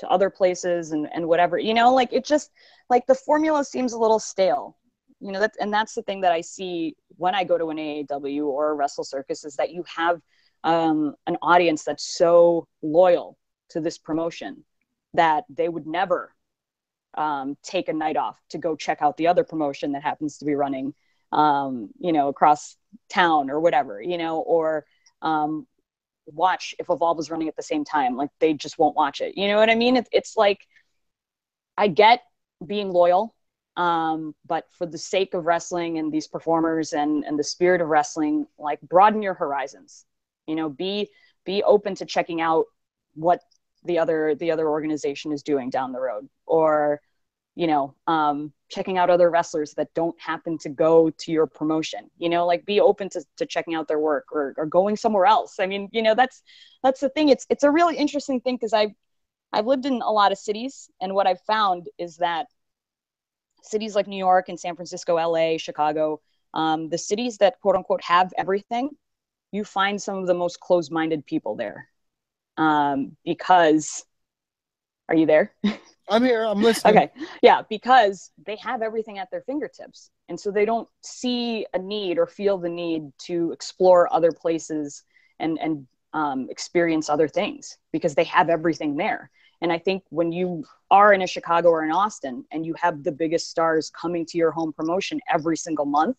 other places and whatever? You know, like, it just, like, the formula seems a little stale. You know, that's the thing that I see when I go to an AAW or a Wrestle Circus, is that you have an audience that's so loyal to this promotion that they would never take a night off to go check out the other promotion that happens to be running, you know, across town or whatever, you know, or watch if Evolve is running at the same time. Like, they just won't watch it. You know what I mean? It's like, I get being loyal, but for the sake of wrestling and these performers and the spirit of wrestling, like, broaden your horizons. You know, be open to checking out what the other organization is doing down the road, or, you know, checking out other wrestlers that don't happen to go to your promotion. You know, like, be open to checking out their work, or going somewhere else. I mean, you know, that's the thing. It's a really interesting thing, because I've lived in a lot of cities, and what I've found is that cities like New York and San Francisco, LA, Chicago, the cities that quote unquote have everything, you find some of the most closed-minded people there. Because, are you there? I'm here. I'm listening. Okay. Yeah. Because they have everything at their fingertips. And so they don't see a need or feel the need to explore other places and experience other things, because they have everything there. And I think when you are in a Chicago or in Austin and you have the biggest stars coming to your home promotion every single month,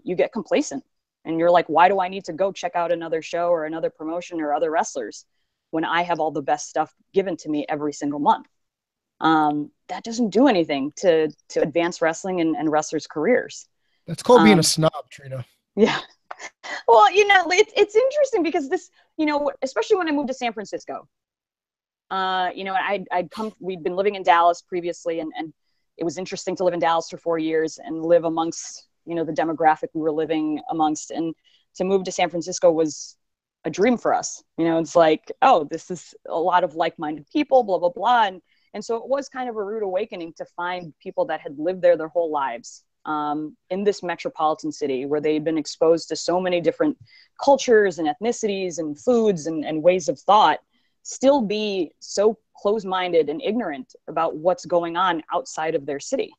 you get complacent. And you're like, why do I need to go check out another show or another promotion or other wrestlers when I have all the best stuff given to me every single month? That doesn't do anything to advance wrestling and wrestlers' careers. That's called being a snob, Trina. Yeah. Well, you know, it's interesting because this, you know, especially when I moved to San Francisco, you know, we'd been living in Dallas previously, and it was interesting to live in Dallas for 4 years and live amongst, you know, the demographic we were living amongst. And to move to San Francisco was a dream for us. You know, it's like, oh, this is a lot of like-minded people, blah, blah, blah. And so it was kind of a rude awakening to find people that had lived there their whole lives, in this metropolitan city where they'd been exposed to so many different cultures and ethnicities and foods and ways of thought, still be so closed-minded and ignorant about what's going on outside of their city.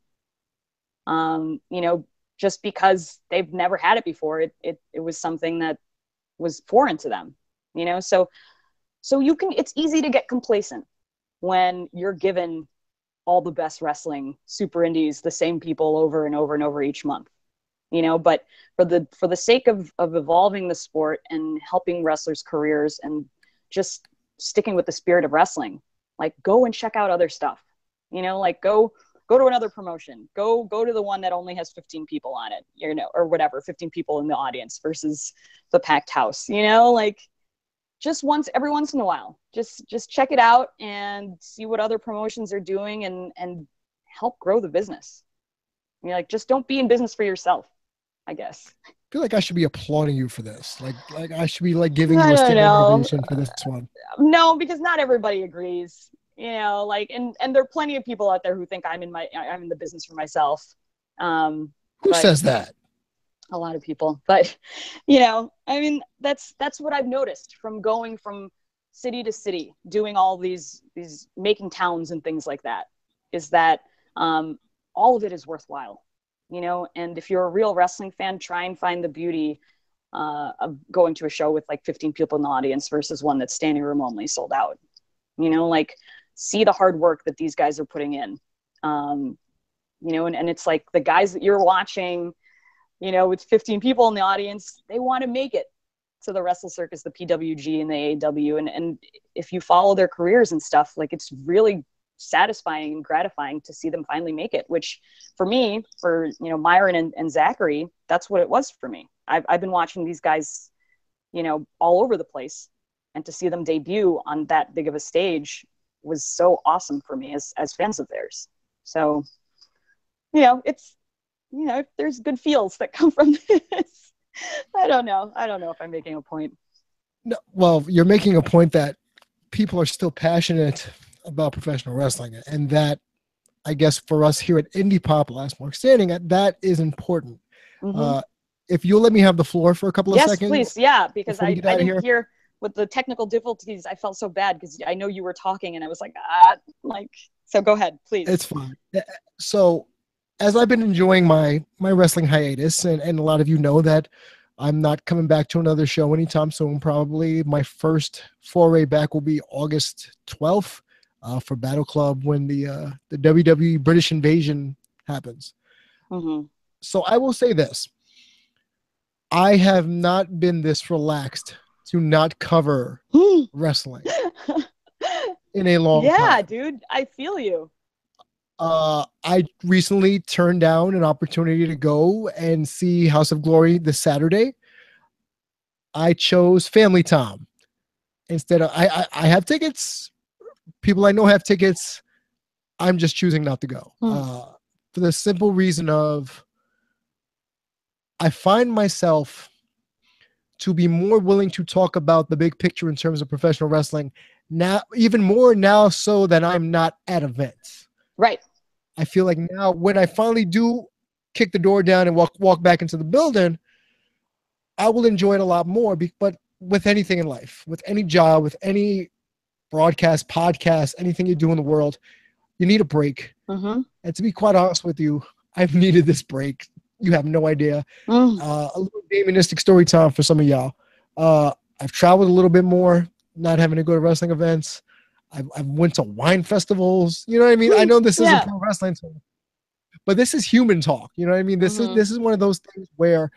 You know, just because they've never had it before, it was something that was foreign to them, you know? So it's easy to get complacent when you're given all the best wrestling, super indies, the same people over and over and over each month, you know. But for the sake of evolving the sport and helping wrestlers' careers and just sticking with the spirit of wrestling, like, go and check out other stuff, you know, like go to another promotion, go to the one that only has 15 people on it, you know, or whatever, 15 people in the audience versus the packed house, you know, like, just every once in a while, just check it out and see what other promotions are doing and help grow the business. You know, like, just don't be in business for yourself, I guess. I feel like I should be applauding you for this. Like I should be like giving you I a don't standing know. ovation for this one. No, because not everybody agrees, you know, like, and there are plenty of people out there who think I'm in the business for myself. Who says that? A lot of people, but you know, I mean, that's what I've noticed from going from city to city, doing all these making towns and things like that, is that all of it is worthwhile, you know. And if you're a real wrestling fan, try and find the beauty of going to a show with like 15 people in the audience versus one that's standing room only, sold out. You know, like, see the hard work that these guys are putting in. You know, and it's like the guys that you're watching, you know, with 15 people in the audience, they want to make it to the Wrestle Circus, the PWG and the AEW. And if you follow their careers and stuff, like, it's really satisfying and gratifying to see them finally make it, which for me, for, you know, Myron and Zachary, that's what it was for me. I've been watching these guys, you know, all over the place, and to see them debut on that big of a stage was so awesome for me as fans of theirs. So, you know, it's, you know, there's good feels that come from this. I don't know if I'm making a point. No, well, you're making a point that people are still passionate about professional wrestling, and that, I guess, for us here at Indie Pop Last Mark Standing, that is important. Mm-hmm. If you'll let me have the floor for a couple of seconds. Yes, please. Yeah, because I didn't hear, with the technical difficulties, I felt so bad because I know you were talking and I was like, so go ahead, please. It's fine. So, as I've been enjoying my wrestling hiatus, and a lot of you know that I'm not coming back to another show anytime soon. Probably my first foray back will be August 12th for Battle Club, when the WWE British Invasion happens. Mm-hmm. So I will say this. I have not been this relaxed to not cover wrestling in a long time. Yeah, dude, I feel you. I recently turned down an opportunity to go and see House of Glory this Saturday. I chose Family Time instead of, I have tickets. People I know have tickets. I'm just choosing not to go for the simple reason of, I find myself to be more willing to talk about the big picture in terms of professional wrestling now, even more now so that I'm not at events. Right. I feel like now when I finally do kick the door down and walk back into the building, I will enjoy it a lot more. But with anything in life, with any job, with any broadcast, podcast, anything you do in the world, you need a break. Mm-hmm. And to be quite honest with you, I've needed this break. You have no idea. A little Damianistic story time for some of y'all. I've traveled a little bit more, not having to go to wrestling events. I've went to wine festivals. You know what I mean? I know this isn't pro wrestling, but this is human talk. You know what I mean? This is one of those things where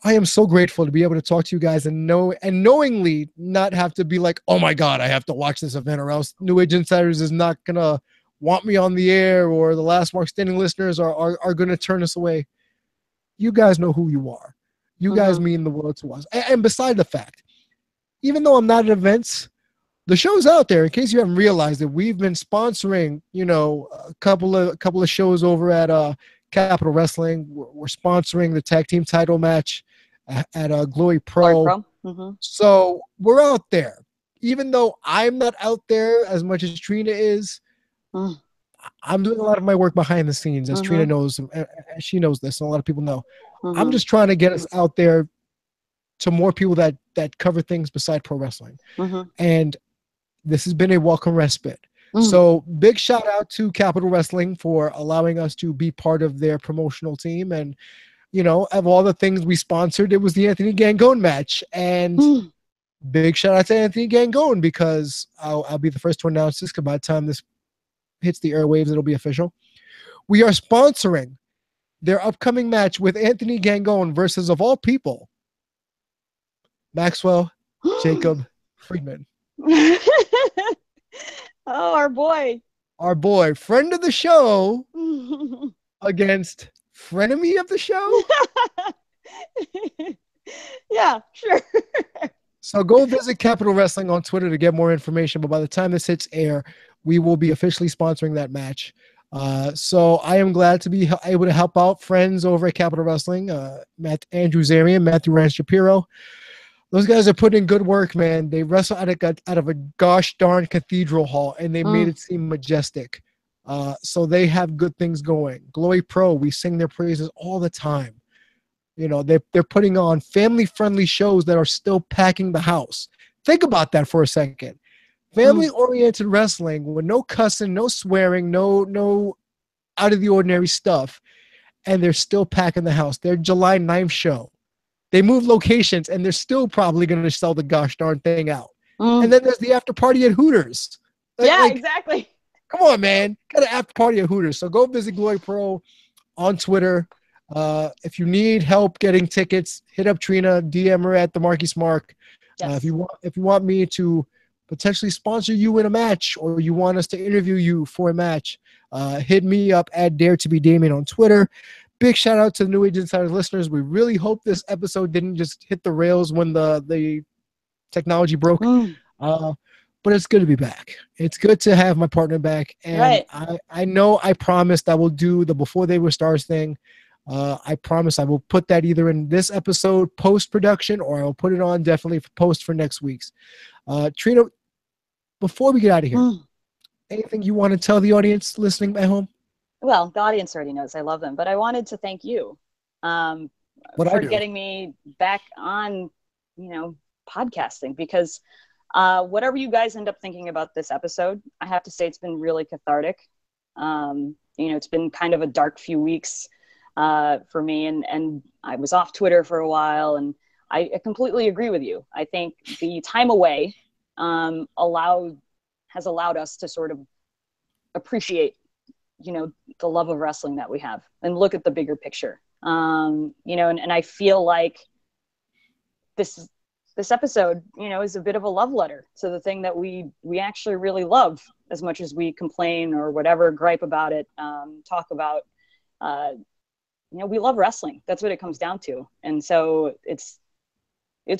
I am so grateful to be able to talk to you guys and knowingly not have to be like, oh my God, I have to watch this event or else New Age Insiders is not gonna want me on the air, or the Last Mark Standing listeners are gonna turn us away. You guys know who you are. You guys mean the world to us. And beside the fact, even though I'm not at events, the show's out there. In case you haven't realized it, we've been sponsoring, you know, a couple of shows over at Capital Wrestling. We're sponsoring the tag team title match at Glory Pro. So we're out there. Even though I'm not out there as much as Trina is, I'm doing a lot of my work behind the scenes, as Trina knows. She knows this, and a lot of people know. I'm just trying to get us out there to more people that cover things beside pro wrestling. And this has been a welcome respite. So big shout out to Capital Wrestling for allowing us to be part of their promotional team. And, you know, of all the things we sponsored, it was the Anthony Gangone match. And big shout out to Anthony Gangone, because I'll be the first to announce this, because by the time this hits the airwaves, it'll be official. We are sponsoring their upcoming match with Anthony Gangone versus, of all people, Maxwell Jacob Friedman. Oh, our boy, friend of the show, against frenemy of the show. Yeah, sure. So go visit Capital Wrestling on Twitter to get more information. But by the time this hits air, we will be officially sponsoring that match. So I am glad to be able to help out friends over at Capital Wrestling, Andrew Zarian, Matthew Rance Shapiro. Those guys are putting in good work, man. They wrestle out of a gosh darn cathedral hall, and they made it seem majestic. So they have good things going. Glory Pro, we sing their praises all the time. You know, they're putting on family-friendly shows that are still packing the house. Think about that for a second. Family-oriented wrestling with no cussing, no swearing, no out of the ordinary stuff, and they're still packing the house. Their July 9th show. They move locations, and they're still probably going to sell the gosh darn thing out. And then there's the after party at Hooters. Yeah, exactly. Come on, man. Got an after party at Hooters. So go visit Glory Pro on Twitter. If you need help getting tickets, hit up Trina, DM her at the Marquis Mark. Yes. If you want me to potentially sponsor you in a match, or you want us to interview you for a match, hit me up at Dare to Be Damian on Twitter. Big shout out to the New Age Insider listeners. We really hope this episode didn't just hit the rails when the technology broke. But it's good to be back. It's good to have my partner back. And I know I promised I will do the Before They Were Stars thing. I promise I will put that either in this episode post-production, or I'll put it on definitely for post for next week's. Trina, before we get out of here, anything you want to tell the audience listening at home? Well, the audience already knows I love them, but I wanted to thank you for getting me back on, podcasting, because whatever you guys end up thinking about this episode, I have to say it's been really cathartic. It's been kind of a dark few weeks for me, and I was off Twitter for a while, and I completely agree with you. I think the time away has allowed us to sort of appreciate, the love of wrestling that we have, and look at the bigger picture. And I feel like this episode, is a bit of a love letter to the thing that we actually really love, as much as we complain or whatever, gripe about it, talk about. We love wrestling. That's what it comes down to. And so it's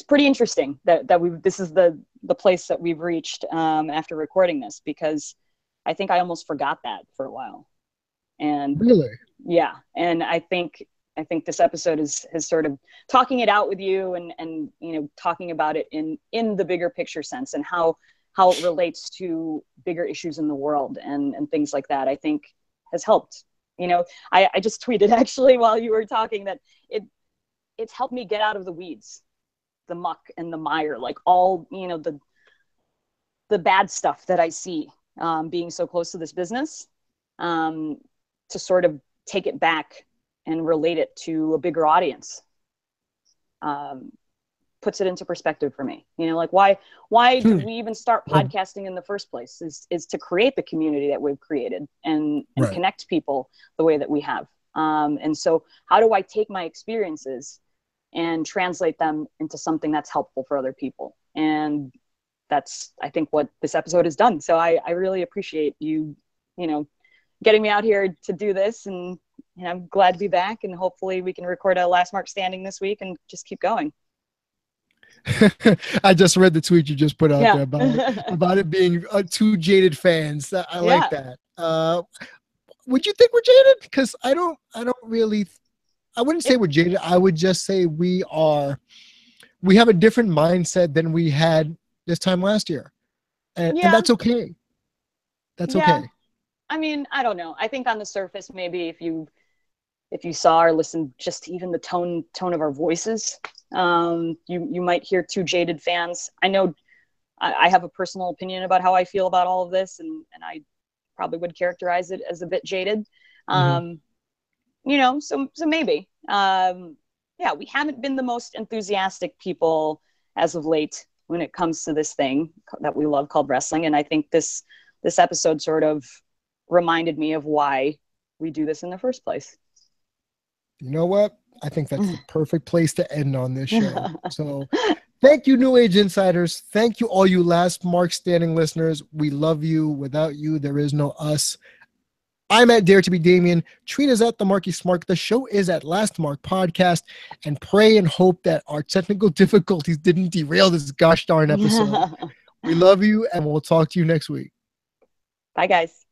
pretty interesting that this is the place that we've reached after recording this, because I think I almost forgot that for a while. And really, yeah. And I think this episode is sort of talking it out with you, and talking about it in the bigger picture sense, and how it relates to bigger issues in the world and things like that, I think has helped. I just tweeted actually while you were talking that it's helped me get out of the weeds, the muck and the mire, like all, the bad stuff that I see, being so close to this business, to sort of take it back and relate it to a bigger audience, puts it into perspective for me. Why did we even start podcasting in the first place is to create the community that we've created and connect people the way that we have. And so how do I take my experiences and translate them into something that's helpful for other people? And that's, I think, what this episode has done. So I really appreciate you, getting me out here to do this, and I'm glad to be back, and hopefully we can record a Last Mark Standing this week and just keep going. I just read the tweet you just put out there about it being two jaded fans. I like that. Would you think we're jaded? Because I wouldn't say we're jaded. I would just say we have a different mindset than we had this time last year. And that's okay. That's okay. I mean, I don't know. I think on the surface, maybe if you saw or listened just to even the tone of our voices, you might hear two jaded fans. I know I have a personal opinion about how I feel about all of this, and I probably would characterize it as a bit jaded. So maybe, we haven't been the most enthusiastic people as of late when it comes to this thing that we love called wrestling. And I think this episode sort of reminded me of why we do this in the first place. You know what? I think that's the perfect place to end on this show. So thank you, New Age Insiders. Thank you, all you Last Mark Standing listeners. We love you. Without you, there is no us. I'm at Dare to Be Damian. Trina's at the Marquis Mark. The show is at Last Mark Podcast. And pray and hope that our technical difficulties didn't derail this gosh darn episode. We love you, and we'll talk to you next week. Bye, guys.